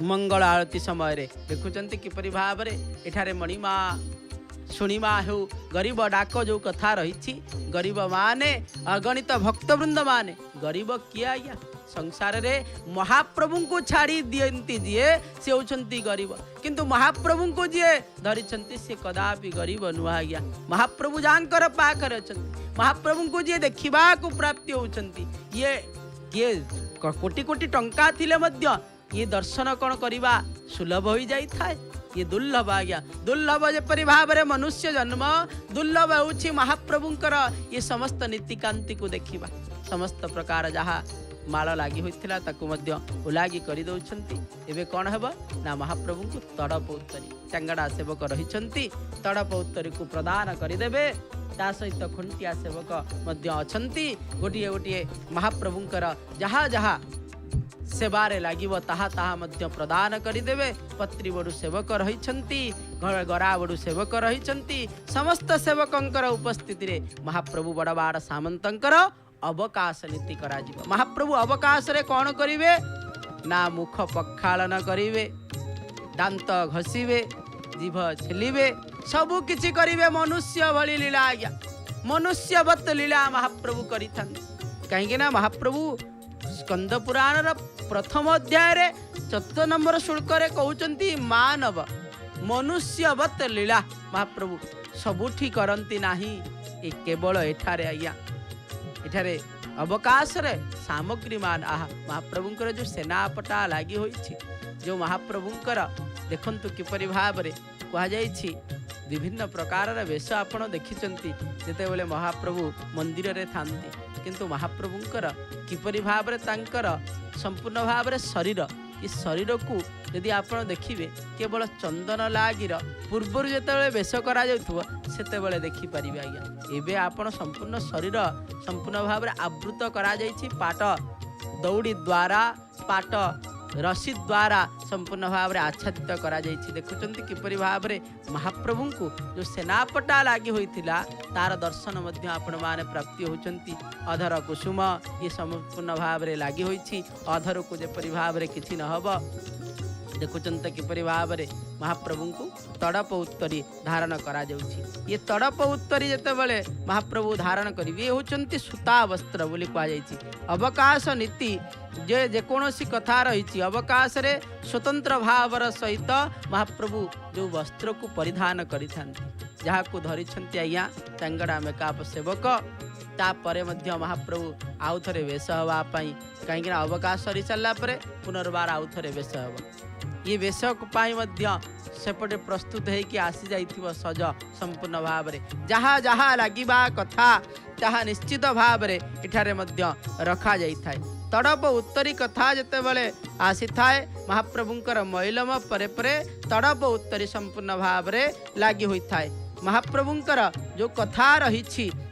मंगल आरती समय रे देखुचंती किपरि भाव रे एठारे मणिमा शुणिमा हो गरीब डाक जो कथा रही गरीब माने अगणित भक्तवृंद माने गरीब किए आज्ञा संसार रे महाप्रभु को छाड़ी दियंती जीए से होचंती गरीब किंतु महाप्रभु को जीए धरिछंती से कदापि गरीब नुआ आज्ञा महाप्रभु जानकर पाखरे अछंती महाप्रभु को जीए देखिबा को प्राप्ति होचंती ये कोटि कोटि टंका थिले मध्य ये दर्शन कौन करवा सुलभ हो जाई थाए ये दुर्लभ आज्ञा दुर्लभ जेपरि भाव में मनुष्य जन्म दुर्लभ होछि महाप्रभुंकर ये समस्त नीतिकांति को देखिबा समस्त प्रकार जहाँ माल लगी होता ताकू मध्य उलागी कर दौरान एवं कौन हेब ना महाप्रभु को तड़प उत्तरी चांगड़ा सेवक रही तड़प उत्तरी को प्रदान करदेवे ता सहित खुंटिया सेवक मध्य अछंती गोटे गोटे महाप्रभुंकर जहाँ जहाँ सेवारे लागिव ताहा ताहा मध्य प्रदान करदेवे पत्री बड़ू सेवक रही गरा बड़ू सेवक रही समस्त सेवकंकर उपस्थिति रे महाप्रभु बड़बाड़ सामंतंकर अवकाश नीति करा जिवो महाप्रभु अवकाश रे कौन करिवे ना मुख पखालन करिवे दांत घसीवे जीभ छेलिवे सबु किछि करिवे मनुष्य भली लीला आज्ञा मनुष्यवत लीला महाप्रभु करिथान कहीं ना महाप्रभु स्कंद पुराण प्रथम अध्याय रे 14 नंबर श्लोक रे कहउचंती मानव मनुष्यवत लीला महाप्रभु सबुठी करंती नाही ए केवल एठारे आज्ञा एठारे अवकाश रे सामग्री मान आहा महाप्रभुंकर जो सेनापटा लागी होइछि जो महाप्रभुंकर देखंतु किपरि भाव रे कहा जाइछि विभिन्न प्रकार वेश आपण देखिचंती जेते बेले महाप्रभु मंदिर रे थांती किंतु महाप्रभुंकर किपरि भाव रे तांकर संपूर्ण भाव रे शरीर ये शरीर को यदि आपण देखिबे केवल चंदन लागिर पूर्वर जेतेबेले वेश करा जाउथबो सेतेबेले देखि परिबे आज्ञा एबे आपण संपूर्ण शरीर संपूर्ण भाव रे आवृत करा जाइछि पाट दौड़ी द्वारा पाट रसी द्वारा संपूर्ण भाव में आच्छादित करा जाइछि देखुचंती किपरि भाव में महाप्रभु को जो सेनापटा लागी होइथिला तार दर्शन मध्य आपण माने प्राप्ति होचंती अधर कुसुम ये संपूर्ण भाव में लागी होइछि अधर को जेपरि भाव में किछि न हबो देखुचंत किपरि भाव में महाप्रभु को तड़प उत्तरी धारण करा जाउछि ये तड़प उत्तरी जेतेबेले महाप्रभु धारण करिवे होचंती सूता वस्त्र बोली कहा जाइछि अवकाश नीति जे जेकोसी कथा रही अवकाश रे स्वतंत्र भावर सहित महाप्रभु जो वस्त्र को परिधान करिथांती जहाँ को धरिछंती आज्ञा चांगड़ा मेकाप सेवक तापर महाप्रभु आउ थे वेश हाँपाई कहीं अवकाश सरी सारा पुनर्बार आउ थे वेश हम ये वेश सेपटे प्रस्तुत होकर आसी जाइथिबो सज संपूर्ण भाव में जहाँ जहाँ लगिबा कथा ताहा निश्चित भाव में इठारे रखा जाई थाए। तड़प उत्तरी कथा जिते बड़े आसी थाए महाप्रभुंकर मैलम परे परे तड़प उत्तरी संपूर्ण भाव में लगी हुई थाए। महाप्रभुंकर जो कथा रही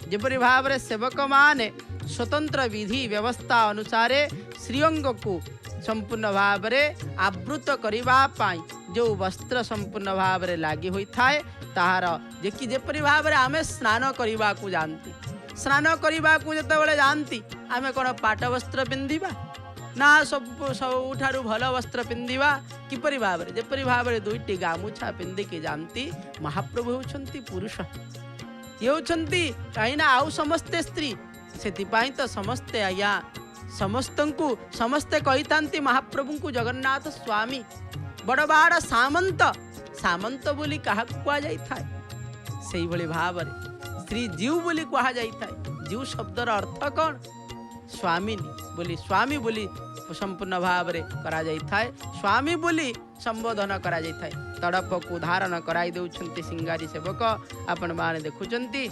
जेपरी भाव में सेवक माने स्वतंत्र विधि व्यवस्था अनुसार श्रीअंग को संपूर्ण भाव में आवृत करने जो वस्त्र संपूर्ण भाव में लगी हुई थाए ताहार जेकि जेपरी भाव में आमे स्नान करने को जानती स्नान करने को जिते जानती आमे कौन पाट वस्त्र पिंधिबा ना सबुठारु भल वस्त्र पिंधिबा किपरि भाव में जेपरी भाव में दुईटी गामुछा पिंधिकी जानती महाप्रभु होउछंती पुरुष ये होउछंती कहीं ना आउ समस्ते स्त्री से तो समस्ते आज्ञा समस्त को समस्ते कही था महाप्रभु को जगन्नाथ स्वामी बड़बाड़ सामंत सामंत बोली क्या कहुए से भाव में श्री जीव बोली कहुए जीव शब्दर अर्थ कौन स्वामिनी बोली स्वामी बोली संपूर्ण भाव में करा जाए स्वामी बोली संबोधन करा जाए तड़प को धारण कराई दौरान सिंगारी सेवक आपण माने देखुचंती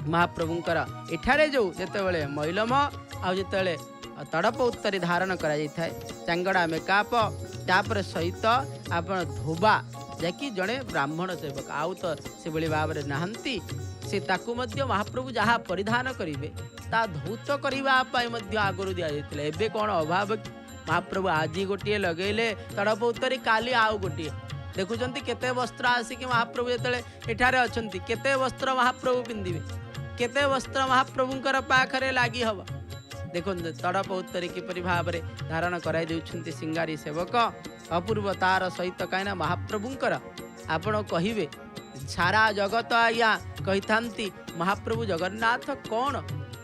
महाप्रभुंकर एठारे जो जिते मैलम आते तड़प उत्तरी धारण करा जाए चांगड़ा मेकअप तापर सहित आप धोबा जैकि जड़े ब्राह्मण सेवक आउ तो से भाव में नहांती से ताकू मध्य महाप्रभु जहाँ परिधान करेंगे ता धौत करने आगुरी दि जाता है कौन अभाव महाप्रभु आज गोटे लगेले तड़प उत्तरी काली आउ गोटे देखुं केते वस्त्र आसिक महाप्रभु जो एठारे अच्छा केते वस्त्र महाप्रभु पिंधिबे केते वस्त्र महाप्रभुंकर पाखरे लागी हवा देखो तड़प उत्तरी किपरि भाव में धारण कराई देउछंती सिंगारी सेवक अपूर्व तार सहित कहीं महाप्रभुंकर आपण कहिबे सारा जगत आज्ञा कही था महाप्रभु जगन्नाथ कौन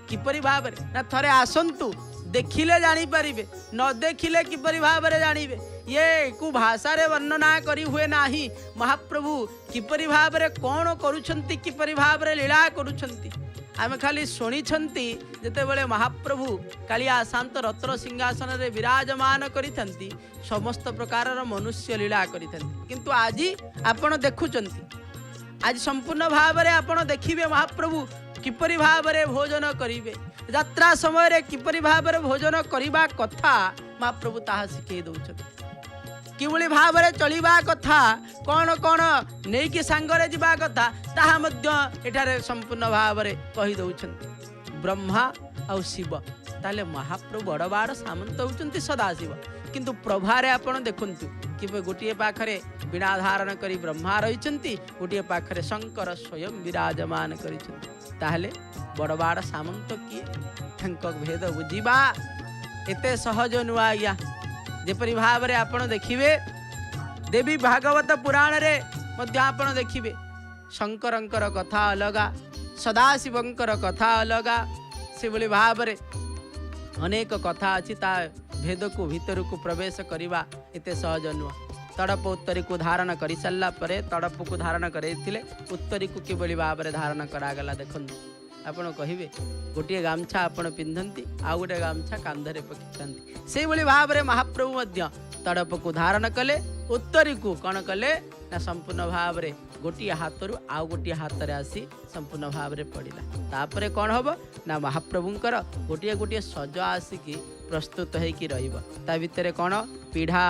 किपरि भाव में ना थरे आसंतु देखिले जानी पारिबे न देखिले किपरि भाव में जानिबे ये को भाषा रे वर्णना करी हुए नाही महाप्रभु किपरि भाव में कौन करुछंती किपरि भाव में लीला करुछंती आम खाली शुणी जिते बड़े महाप्रभु कालिया शांत रत्न सिंहासन रे विराजमान करी समस्त प्रकार मनुष्य लीला करी किंतु आज आपण देखुचंती आज संपूर्ण भाव में आपण देखिबे महाप्रभु किपरि भाव में भोजन करिवे यात्रा समय रे किपरि भाव में भोजन करिबा कथा महाप्रभु ताहा शिखै दउछथि किभଳି भाव में चलिबा कथा कौन कौन नहीं कि सांगरे जिबा कथा ताहा मध्य एठारे संपूर्ण भाव में कही दउछथि ब्रह्मा और शिव ताले महाप्रभु बड़बाड़ सामंत होउछथि सदाशिव किंतु प्रभारे आपण देखंतु कि गोटे पाखरे वीणा धारण करी ब्रह्मा रहिछथि गोटे पाखरे शंकर स्वयं विराजमान करिछथि ताहले बड़बाड़ सामंत किए ठंक भेद बुझीबा एते सहज नुआ या जेपरी भाव में आपण देखिबे देवी भागवत पुराण रे मध्य आपण देखिबे शंकरंकर कथा अलगा सदाशिवंकर कथा अलगा से बोली भाव में अनेक कथा अच्छी ता भेद को भीतर को प्रवेश करवा एते सहज नुह तड़प उत्तरी को धारण कर सारा तड़प को धारण करते उत्तरी को किभली भाव में धारण करागला देखु आपण कहे गोटे गामछा आपण पिंधती आउ गोटे गामछा कांधरे पकड़ती से भाव में महाप्रभु तड़प को धारण कले उत्तरी को कौन कले ना संपूर्ण भाव में गोटे हाथ रु आउ गोटे हाथ रे आसी संपूर्ण भाव में पड़ा तापर कौन हम ना महाप्रभुंकर गोटे गोटे सज आसिकी प्रस्तुत होकर ता भितर कौन पीढ़ा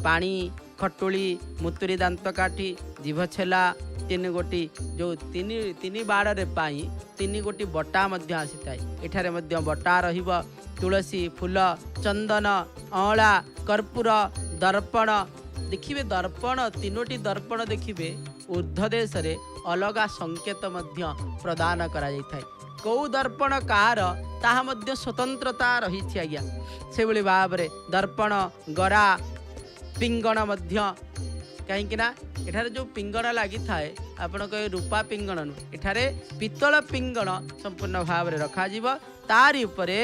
पानी खटुली मुतुरी दांत काठी जीभ छेला तीन गोटी जो तीन बाड़े पाई तीन गोटी बटा आसी था एठारे बटा रहिब तुलसी फूल चंदन अँला कर्पूर दर्पण देखिए दर्पण तीनोटी दर्पण देखिए ऊर्ध्व देश रे अलगा संकेत प्रदान करा जाय थाए कौ दर्पण कार ताहा मध्य स्वतंत्रता रही आज्ञा से भाव में दर्पण गरा पिंगण कहीं एठारे जो पिंगण लगी थाए आपण कहे रूपा पिंगण नु एठारे पितल पिंगण संपूर्ण भाव में रखा तारी उपरे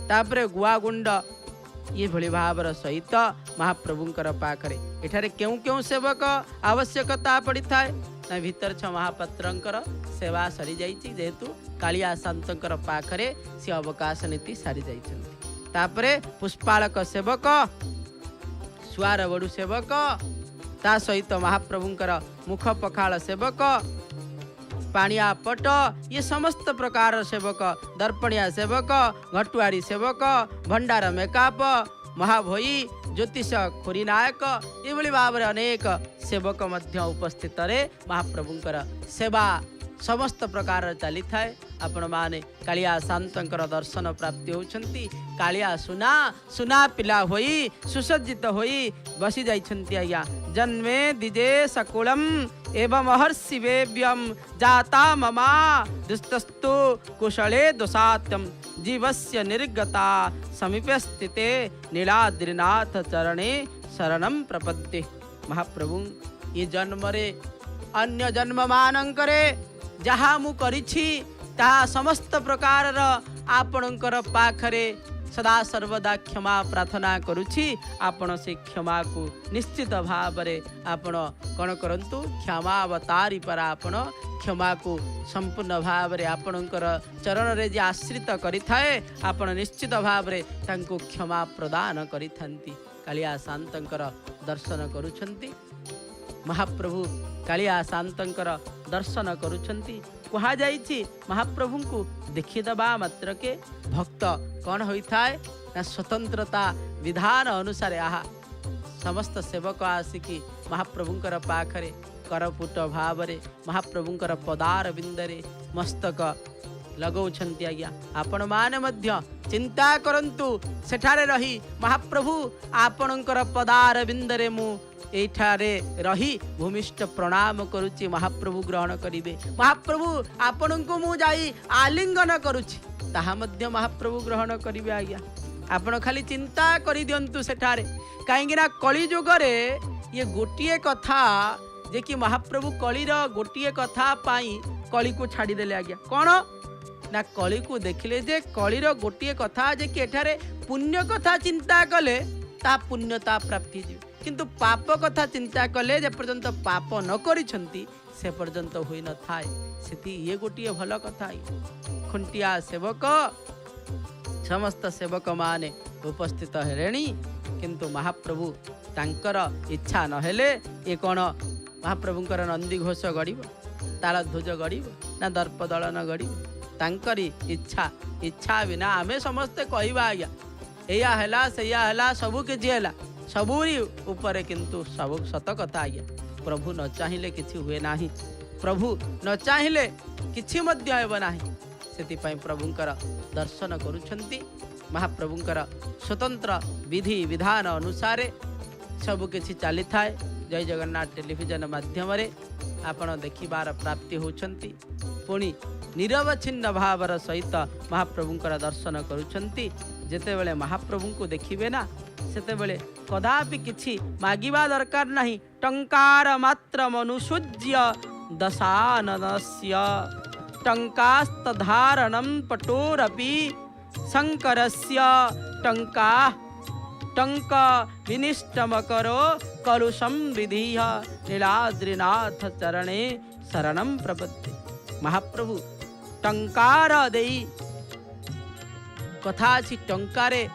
तापरे गुआ गुंड ये भली भाव सहित महाप्रभुंकर पाखरे एठारे क्यों क्यों सेवक आवश्यकता पड़ी थाए ना भीतर छ महापात्रंकर सेवा सरी जाइछि जेहेतु कालिया शांतंकर पाखरे से अवकाश नीति सारी जाइछन्ति। तापरे पुष्पालक सेवक, सुआर बड़ू सेवक, ता सहित महाप्रभुंकर मुख पखाल सेवक, पाणिया पट, ये समस्त प्रकार सेवक, दर्पणिया सेवक, घटुआरी सेवक, भंडार मेकाप, महाभोई, ज्योतिष खोरी नायक, ये भाव में अनेक सेवक मध्य उपस्थित रे महाप्रभुंकर सेवा समस्त प्रकार चली थाए। आपण माने कालिया शांतंकर दर्शन प्राप्ति होउछंती। कालिया सुना सुना पिला होई सुसज्जित होई बसी जाइछंती। आज्ञा जन्मे दिजे सकुलम एवं महर्षि वेव्यम जाता ममा दुस्तस्तु कुशले दोषात्यम जीवस्य निर्गता समीपे स्थिते नीलाद्रिनाथ चरणे शरणम प्रपत्ति। महाप्रभु ये जन्म रे अन्य जन्म मानंकरे जहा मु करिछि ताहा समस्त प्रकार आपणकर पाखरे सदा सर्वदा क्षमा प्रार्थना करुछि। आपण से क्षमा को निश्चित भाव रे आपण कौन करंतु क्षमावतारी पर आपण क्षमा को संपूर्ण भाव रे आपणकर चरण रे जे आश्रित करिथाए आपण निश्चित भाव रे तांको क्षमा प्रदान करिथांती। कालिया शांतंकर दर्शन करुछंती। महाप्रभु कालिया शांतंकर दर्शन करुछंती। कहा जाइछि महाप्रभु को देखिदबा मात्र के भक्त कौन होइथाए ना स्वतंत्रता विधान अनुसार आहा समस्त सेवक आसिकी महाप्रभुंकर पाखरे करपुट भाव रे महाप्रभुंकर पदार बिंदरे मस्तक लगौछंती। आज्ञा आपण माने मध्य चिंता करंतु सेठारे रही महाप्रभु आपणकर पदार बिंदरे मु एठारे रही भूमिष्ठ प्रणाम करुछि। महाप्रभु ग्रहण करिवे। महाप्रभु आपणको मु जाई आलिंगन करुछि ताहा मध्य महाप्रभु ग्रहण करिवे। आज्ञा आपण खाली चिंता करि दियंतु सेठारे काहेकिना कली जुगरे ये गोटिए कथा जे कि महाप्रभु कलीर गोटिए कथा पाई कली को छाड़ी देले। आज्ञा कौन ना कली को देखिले जे कलीर गोटिए कथा जे कि एठारे पुण्य कथा चिंता कले ता पुण्यता प्राप्ति जीव किंतु पाप कथा चिंता कले जे पर्यंत पाप न करिछंती से पर्यंत होई न थाए। सेति ये गोटिए भल कथा। खुंटिया सेवक समस्त सेवक माने उपस्थित हेलेनी किंतु महाप्रभु तांकर इच्छा न हेले ये कौन महाप्रभुंकर नंदी घोष गड़िब ताल ध्वज गड़िब ना दर्प दलन गड़िब तांकरी इच्छा इच्छा बिना आमे समस्ते कहवा। आज्ञा एया हैला सेया हैला सबु किछि हैला सबुरी ऊपर किंतु सब सत कथा। आज्ञा प्रभु न चाहिए किछि हुए नाही। प्रभु न चाहिए किछि मध्य हेब नाही। सेति प्रभुंकर दर्शन करुछंती। महाप्रभुंकर स्वतंत्र विधि विधान अनुसार सबु किछि चली थाए। जय जगन्नाथ टेलीविजन माध्यम रे आपण देखिबार प्राप्ति होछंती। पुणी निरवच्छिन्न भावर सहित महाप्रभुंकर दर्शन करुछंती। जेते बेले महाप्रभु को देखिबे ना सेते बेले कदापि किछि मागिबा दरकार नहीं। टंकार मात्र मनुसूज्य दशाननस्य टंकास्तधारणं पटोरपि शंकरस्य टंका टंक विनिष्टमकरो कलुषं विधीय नीलाद्रिनाथ चरणे शरणं प्रपद्ये। महाप्रभु टंकार देई कथा अछि टंकारे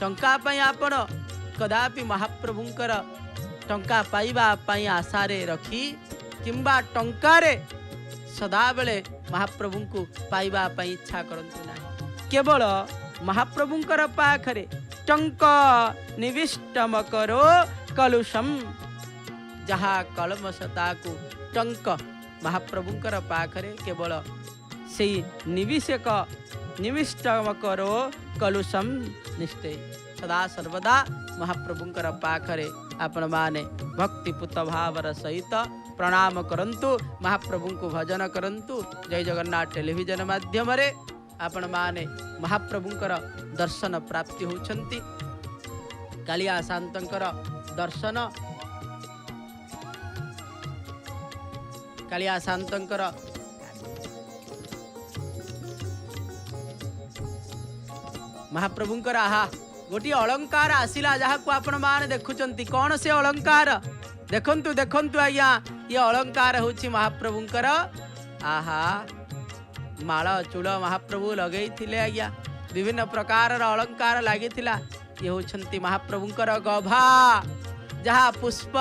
टंका पाई आपण कदापि महाप्रभुंकर टंका पाइबा पाई आशारे रखी किंबा टंकारे सदा बेले महाप्रभु को पाइबा पाई इच्छा करंतु नाही। केवल महाप्रभुंकर पाखरे टंक निविष्टम करो कलुषम जहा कलमशता को टंक महाप्रभुंकर पाखरे केवल से निविषक निविष्टम करो कलुषम निष्ठे। सदा सर्वदा महाप्रभुंकर पाखरे आपण माने भक्तिपूत भावर सहित प्रणाम करंतु। महाप्रभु को भजन करंतु। जय जगन्नाथ टेलीविजन माध्यम रे आपण माने महाप्रभुंकर दर्शन प्राप्ति होछंती। कालिया शांतंकर दर्शन कालिया शांतंकर महाप्रभुंकर आहा गोटी अलंकार आसिला जहा को आपण माने देखुचंती। कौन से अलंकार देखंतु देखंतु आज्ञा ये अलंकार होछि महाप्रभुंकर आहा माଳ ଚୂଳ ମହାପ୍ରଭୁ ଲଗେଇଥିଲେ ଆଜ୍ଞା। ବିଭିନ୍ନ ପ୍ରକାରର ଅଳଙ୍କାର ଲାଗିଥିଲା। ଇଏ ହେଉଛନ୍ତି ମହାପ୍ରଭୁଙ୍କର ଗଭା, ଯାହା ପୁଷ୍ପ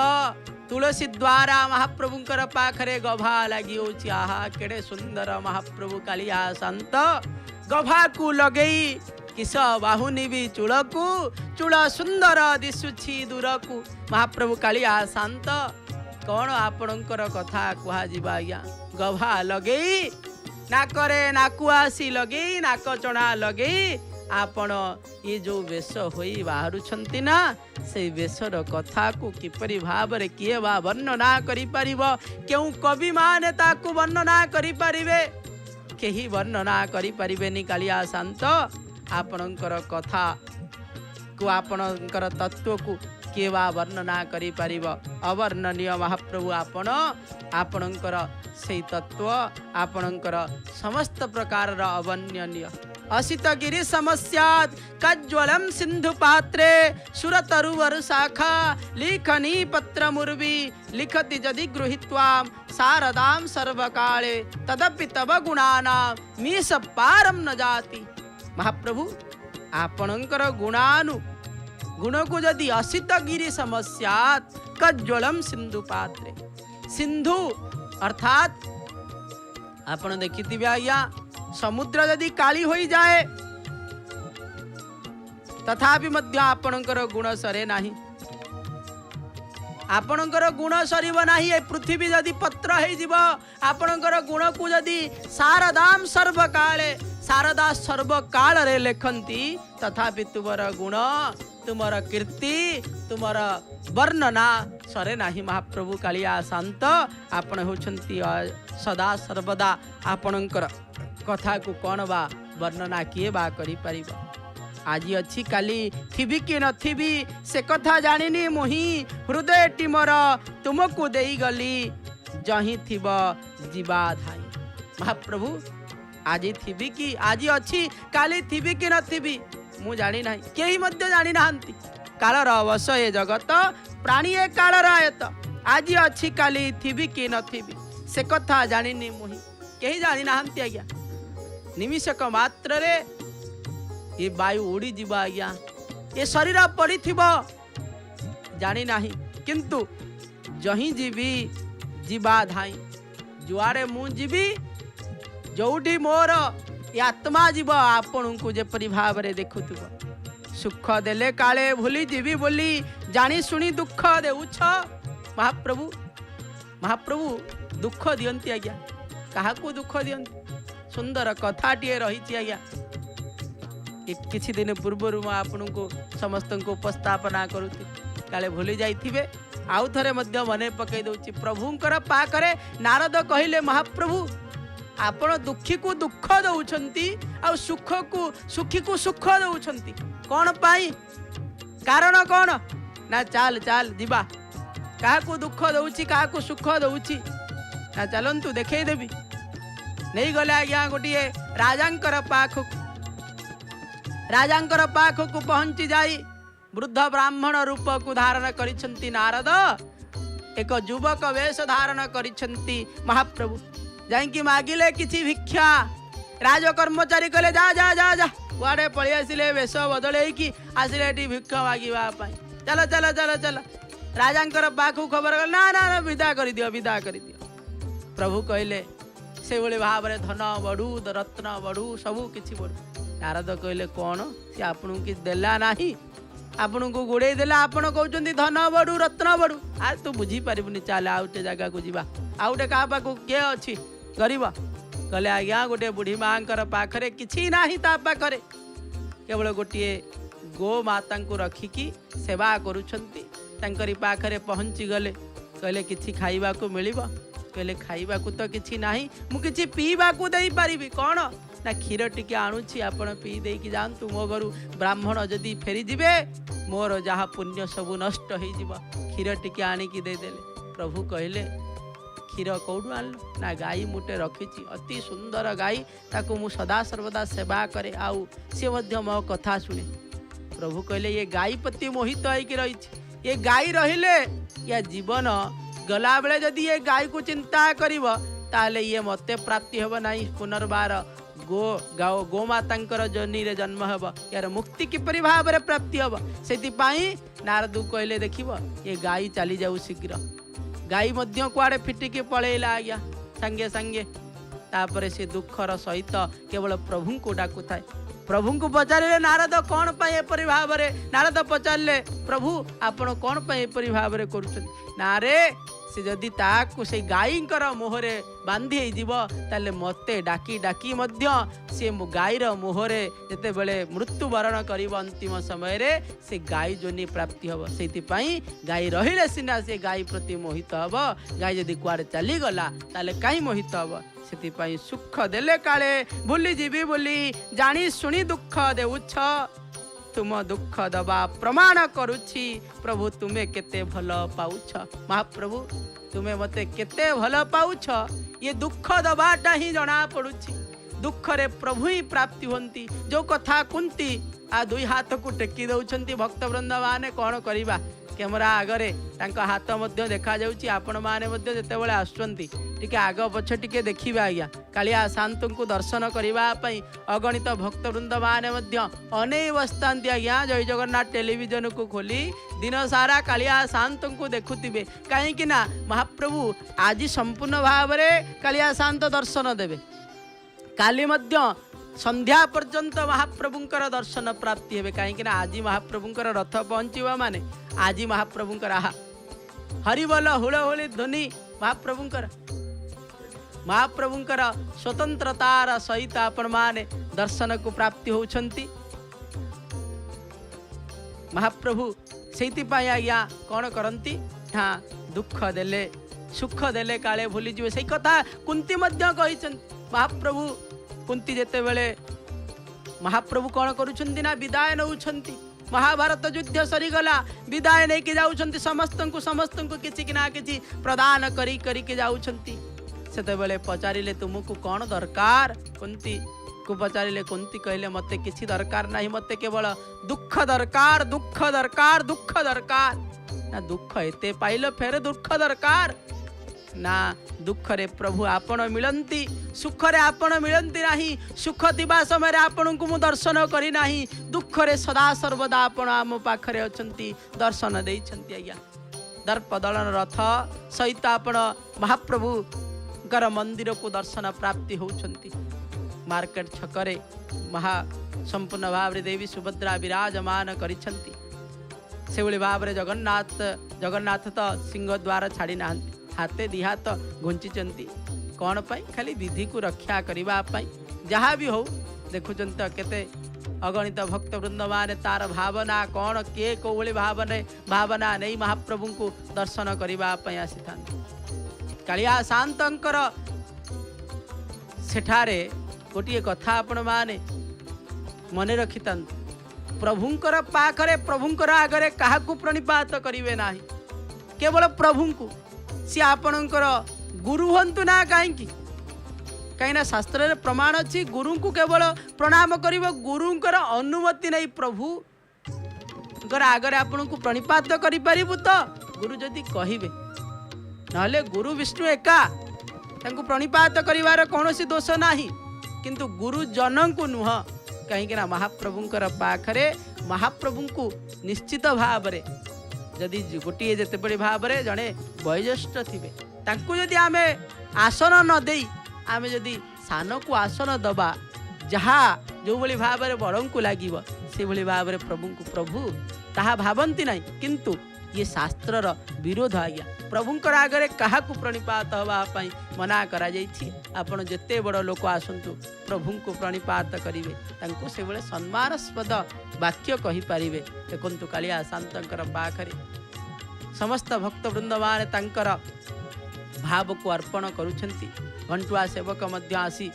ତୁଳସୀ ଦ୍ୱାରା ମହାପ୍ରଭୁଙ୍କର ପାଖରେ ଗଭା ଲାଗି ହେଉଛି। ଆହା କେଡ଼େ ସୁନ୍ଦର ମହାପ୍ରଭୁ କାଳିଆ ଶାନ୍ତ ଗଭାକୁ ଲଗେଇ କିସ ବାହୁନି ବି ଚୂଳକୁ, ଚୂଳ ସୁନ୍ଦର ଦିଶୁଛି ଦୂରକୁ। ମହାପ୍ରଭୁ କାଳିଆ ଶାନ୍ତ କ'ଣ ଆପଣଙ୍କର କଥା କୁହାଯିବା ଆଜ୍ଞା। ଗଭା ଲଗେଇ ନାକରେ ନାକୁଆସି ଲଗେଇ ନାକ ଚଣା ଲଗେଇ ଆପଣ ଏ ଯେଉଁ ବେଶ ହୋଇ ବାହାରୁଛନ୍ତି ନା, ସେଇ ବେଶର କଥାକୁ କିପରି ଭାବରେ କିଏ ବା ବର୍ଣ୍ଣନା କରିପାରିବ? କେଉଁ କବିମାନେ ତାକୁ ବର୍ଣ୍ଣନା କରିପାରିବେ? କେହି ବର୍ଣ୍ଣନା କରିପାରିବେନି। କାଳିଆ ଶାନ୍ତ ଆପଣଙ୍କର କଥାକୁ, ଆପଣଙ୍କର ତତ୍ଵକୁ କିଏ ବା ବର୍ଣ୍ଣନା କରିପାରିବ? ଅବର୍ଣ୍ଣନୀୟ ମହାପ୍ରଭୁ ଆପଣ, ଆପଣଙ୍କର ସେଇ ତତ୍ଵ, ଆପଣଙ୍କର ସମସ୍ତ ପ୍ରକାରର ଅବର୍ଣ୍ଣନୀୟ। असित गिरी समस्यात् कज्ज्वलं सिंधु पात्रे सुरतरुवर शाखा लिखनी पत्र मुर्वी लिखति जदि गृहीत्वां शारदां सर्वकाले तदपि तव गुणानां मीश पारम न जाति। महाप्रभु आपणकर गुण को जदि असित गिरी समस्यात् कज्ज्वलं सिंधु पात्रे, सिंधु अर्थात आपण देखिथिबे आज्ञा समुद्र यदि काली हो जाए तथापि मध्य आपणकर गुण सरे नाही, आपणकर गुण सरीब नाही। ए पृथ्वी यदि पत्र हो जीव आपणकर गुण को यदि शारदाम सर्वकाले, शारदा सर्वकाल रे लेखंती तथापि तुमर गुण, तुमर कीर्ति, तुमर वर्णना सरे नाही। महाप्रभु कालिया शांत आपण होछंती सदा सर्वदा आपणकर कथा को कौन बा वर्णना किए बा करि परिबा। आज अच्छी काली थिबी कि नथिबी से कथा जानिनी मुही, हृदय टिमर तुमको देई गली जही थिब जीवा धाई। महाप्रभु आज थिबी कि, आज अच्छी काली थिबी कि नथिबी मु जानी नाही, केही मध्य जानी नाहंती। कालर अवश्य ए जगत प्राणी ए कालर आयत। आज अच्छी काली थिबी कि नथिबी से कथा जानिनी मुही, केही जानी नाहंती आज्ञा। निमिषक मात्र रे ये वायु उड़ी जीवा आज्ञा, ये शरीर पड़ी थिबो जानी नाही, किंतु जही जीवी जीवा धाई, जुआरे मु जीवी जोठी मोर ये आत्मा जीव आपण को जेपरि भाव रे देखुथिबो। सुख देले काले भूली जीवी बोली जानी सुनी दुख देउछ। महाप्रभु महाप्रभु दुख दियंती आज्ञा, काहाकू दुख दियंती? सुंदर कथाटिए रही आज्ञा। किछि दिन पूर्वर मु आपन को समस्त को उपस्थापना करुती, काले भूली जाइथिबे, आउ थरे मध्य मने पकई दउची। प्रभुंकर पाखरे नारद कहिले, महाप्रभु आपण दुखी को दुख दउछंती आ सुखी को सुख दउछंती, कोन पाई? कारण कोन? ना चाल चाल जीवा, काहाकू दुख दउची काहाकू सुख दउची, ना चलंतु देखै देबी। नहीं गले आज्ञा गोटे राजांकर पाख को पहुंची जाई वृद्ध ब्राह्मण रूप को धारण करिछंती नारद, एक युवक वेश धारण करिछंती। महाप्रभु जाइकी मागिले किछि भिक्षा, राज कर्मचारी कहले जा जा जा जा कुआडे पळि आसिले, वेश बदलै कि आसिले एटी भिक्षा मागिबा पई। चल चल चल चल राजांकर पाख खबर गल, ना ना विदा करि दियो, विदा करि दियो। प्रभु कहले से भाई भाव में धन बढ़ू, रत्न बढ़ू, सबू किछि बढ़ू। नारद कहले कौन सी आपन की देला नाही, आपन को गोड़े देला, आपन कहउचंती धन बढ़ू रत्न बढ़ू। आ तू बुझी पारिबुनी, चल आउटे जगह को जीवा, आउटे का पाखु के अछि गरीब। कहले आज्ञा गोटे बुढ़ी मांकर पाखरे किछि नाही, ता पाखरे केवल गोटे गो माता को रखिकी सेवा करुछंती। तांकरी पाखरे पहुंची गले, कहले किछि खाइबा को मिलिबो? कहले खाइबा को तो किछि नाही, मु किछि पीबा को देई परिबी। कोन ना क्षीर टिके आणुछि, आपण पी देई कि जानतु, मो घरु ब्राह्मण जदी फेरी जिवे मोर जहा पुण्य सब नष्ट होई जिवो, क्षीर टिके आनी कि दे देले। प्रभु कहले क्षीर कोडु आनलो? ना गाई मुटे रखिछि, अति सुंदर गाई, ताको मु सदा सर्वदा सेवा करे, आउ से मध्य मो कथा सुने। प्रभु कहले ये गाई प्रति मोहित होइकि रहिछि, ये गाई रहिले या जीवन गला बेले जदि ये गाई को चिंता करिब ताले ये मते प्राप्ति हेब नाही पुनर्बार गोमाता जोनि रे जन्म हेब यार मुक्ति किपरि भाव रे प्राप्ति हेब सेति पाई नारद कहले देखिब ये गाई चली जाऊ शीघ्र गाई मध्य कुआड़े फिटिकी पळेला आज्ञा संगे संगे तापर से दुखर सहित केवल प्रभु को डाकू थाए प्रभु को पचारे नारद कौन पाए एपरि भाव रे नारद पचारे प्रभु आपण कौन पाए एपरि भाव रे करूछन नारे से जदि ताकू से गाईंकर मोहरे बांधी जीव ताले मते डाकी डाकी मध्य से गाईर मोहरे जेते बेले मृत्यु वरण करिब अंतिम समय रे से गाई जोनी प्राप्ति हब सेति पई गाई रहिले सिना से गाई प्रति मोहित हब गाई जदि कुआडे चली गला ताले काई मोहित हब सेति पई सुख देले काले भूली जीवी बोली जानी सुनी दुख देउछ तुम दुख दबा प्रमाण करुछि प्रभु तुमे केते भल पाउछ महाप्रभु तुमे मते केते भल पाउछ ये दुख दबाटा ही जना पड़ुछि दुख रे प्रभु ही प्राप्ति होंती जो कथा कुंती आ दुई हाथ को टेकी दउछंती भक्त वृंद माने कोन करिबा कैमरा आगरे तांका हाथ मध्य देखा जाउछि आपण माने मध्य जेते बेले आसुचंती टिके आग पछ टिके देखिबा आज्ञा कालिया शांत को दर्शन करबा पई अगणित भक्त वृंद माने मध्य अनेक बस्तांती आज्ञा जय जगन्नाथ टेलीविजन को खोली दिन सारा कालिया शांत को देखुतिबे काहे कि ना महाप्रभु आज संपूर्ण भाव रे कालिया शांत दर्शन देबे काली मध्य संध्या पर्यंत महाप्रभुंकर दर्शन प्राप्ति हेबे कहीं आज महाप्रभुंकर रथ पहुंचवा माने आज महाप्रभुंकर आहा हरिबोल हुलहुली ध्वनि महाप्रभुंकर स्वतंत्रतार सहित आपण माने दर्शन को प्राप्ति होउछंती महाप्रभु सेति पाई आज्ञा कौन करंती हाँ दुख देले सुख देले काले भूली जीवे सही कथा कुंती मध्य कहिछंती महाप्रभु कुंती जेते बेले महाप्रभु कौन करुछंती ना विदाय नउछंती महाभारत युद्ध सरीगला विदाय नहीं के जाउछंती समस्त को किछि कि ना किछि प्रदान करी करी के जाउछंती सेते बेले पचारिले तुमको कौन दरकार कुंती को पचारिले कुंती कहले मते किछि दरकार नहीं मते केवल दुख दरकार दुख दरकार दुख दरकार ना दुख एते पाइलो फेर दुख दरकार ना दुख रे प्रभु आपण मिलंती सुख रे आपण मिलंती नाही सुख दिबा समय रे आपण को मु दर्शन करी नाही दुख रे सदा सर्वदा आपण आम पाखरे अछंती दर्शन देइछंती आज्ञा दर्प दलन रथ सहित आपण महाप्रभु गर मंदिर को दर्शन प्राप्ति होउछंती मार्केट छकरे महा संपूर्ण भाव रे देवी सुभद्रा विराजमान करिछंती सेवली भाव रे जगन्नाथ तो सिंह द्वार छाड़ी नाहंती हाथे दी हाथ घुंचीचंती कौन पाई खाली विधि को रक्षा करबा पाई जहाँ भी हो देखुचंत केते अगणित भक्त वृंद माने तार भावना कौन किए कोवली भावना नहीं महाप्रभु को दर्शन करबा पाई आसी थांती कालिया शांतंकर सेठारे गोटे कथा आपण माने मने रखितांती प्रभुंकर पाखरे प्रभुंकर आगरे काहाकू प्रणिपात करिवे नाही केवल प्रभु को सी आपणकर गुरु हंतु ना कहीं कहीं शास्त्र रे प्रमाण अच्छी गुरु को केवल प्रणाम करिब गुरुंकर अनुमति नहीं प्रभु आगरे आपण को प्रणिपात करि परिबु तो गुरु जदि कहिबे नहले गुरु विष्णु एका तांको प्रणिपात करिवार कोनोसी दोष नाही किंतु गुरु जनन को नुह कहीं ना महाप्रभुंकर पाखरे महाप्रभु को निश्चित भाव रे जदि गोटे जिते बड़ी भाव में जड़े वयोज्येष्ठ थे तांको जदि आमे आसन न देई आमे जदि सान को आसन दबा जहाँ जो भली भाव में बड़ को लगे से भली भाव में प्रभु ताहा भावंती नहीं किंतु ये शास्त्रर विरोध आज्ञा प्रभुंकर आगरे कहा प्रणिपात हवाई मना करा आपण जेते बड़ लोक आसतु प्रभु को प्रणिपात करेंगे तांको से बड़े सम्मानास्पद वाक्य कहि पारिबे देखंतु कालिया शांतंकर पाखरे समस्त भक्त वृंद माने तांकर भाव को अर्पण करुछंती घंटुआ सेवक मध्य आसी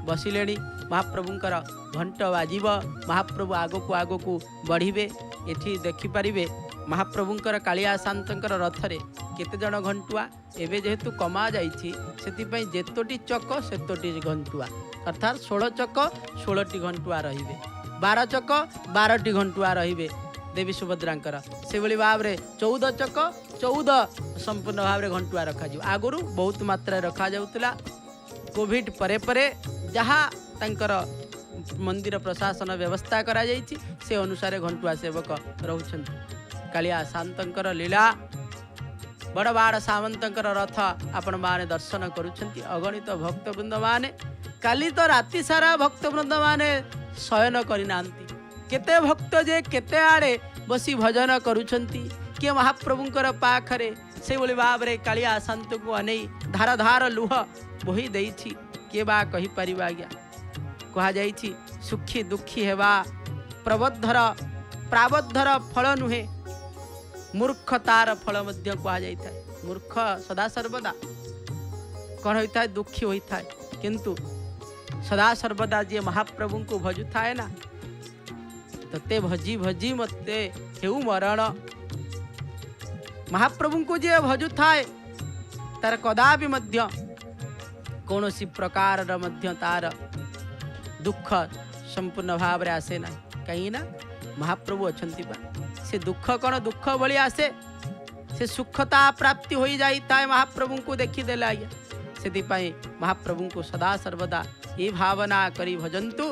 बसिलेणी महाप्रभुंकर घंट बाजिब महाप्रभु आगो को बढ़िबे एठी देखि पारिबे महाप्रभुंकर कालिया शांतंकर रथरे केते जण घंटुआ एबे जेहेतु कमा जाइछि सेतिपई जेतोटी चक सेतोटी घंटुआ अर्थात 16 चक 16टी घंटुआ रहिबे 12 चक 12टी घंटुआ रहिबे देवी सुभद्रांकर से भली भाव रे 14 चक 14 संपूर्ण भाव रे घंटुआ रखा आगुरु बहुत मात्रा रखा जाउतला कोविड परे परे जहाँ तांकर मंदिर प्रशासन व्यवस्था करा जाइछि से अनुसार घंटुआ सेवक रहउछन्ति। कालिया शांतंकर लीला बड़बाड़ सामंतंकर रथ आपण माने दर्शन करुछन्ति। अगणित भक्तवृंद माने काली तो राति सारा भक्तवृंद माने शयन करिनांती। केते भक्त जे केते आड़े बसी भजन करुछन्ति किए महाप्रभुंकर पाखरे से बोली भाव कालिया शांत को अनै धार धार लुह बोही देइछि के बा कहि परिबा आज्ञा। कहा जाइछि सुखी दुखी हेबा प्रबद्धर प्राबद्धर फल नुहे मूर्ख तार फल मध्य कहा जाइଥାଏ। मूर्ख सदा सर्वदा कौन होता है दुखी होता है, किंतु सदा सर्वदा जे महाप्रभु को भजु थाए ना तते भजी भजी मते हेउ मरण। महाप्रभु को जे भजु थाए तार कदापि मध्य कौनसी प्रकार मध्य तार दुख संपूर्ण भाव रे आसे ना। कहीं ना महाप्रभु अछंती बा से दुख कौन दुख भली आसे से सुखता प्राप्ति हो जाई ताए महाप्रभु को देखी देला आज्ञा। से महाप्रभु को सदा सर्वदा ये भावना करी भजंतु।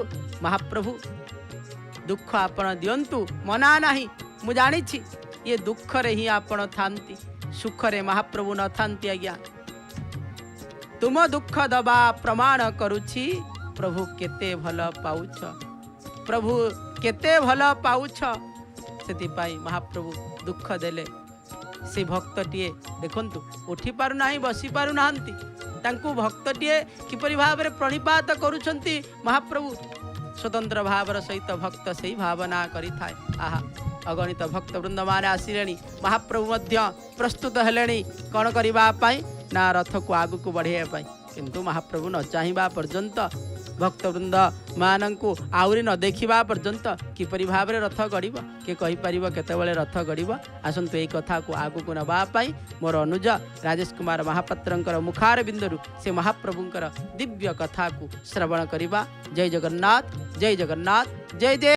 महाप्रभु दुख आपण दियंतु मना नाही मु जानी छी ये दुख रे ही आपण थांती सुख रे महाप्रभु न थांती आज्ञा। तुम दुख दबा प्रमाण करुछि प्रभु केते भल पाउछ प्रभु केते भल पाउछ। से महाप्रभु दुख देले से भक्तटीए देखंतु उठी पारु नाही बसी पारु नाहंती तांकु भक्तटीए किपरि भाव रे प्रणिपात करूछंती। महाप्रभु स्वतंत्र भावर सहित भक्त से भावना करि थाए। आहा अगणित भक्त वृंद माने आसिलेनी महाप्रभु मध्य प्रस्तुत हेलेनी कौन करबा पाई ना रथ को आगु को बढ़ाइबा पाई। किंतु महाप्रभु न चाहिबा पर्यंत भक्तवृंद मानंकु आउरी न देखिबा पर्यंत किपरि भाव रे रथ गड़िब के कहि परिबो केतेबेले रथ गड़िब। आसंतु एई कथा को आगु को नबा पाई मोर अनुज राजेश कुमार महापात्रंकर मुखार बिंदुरु से महाप्रभुंकर दिव्य कथा को श्रवण करिबा। जय जगन्नाथ जय जगन्नाथ जय जय।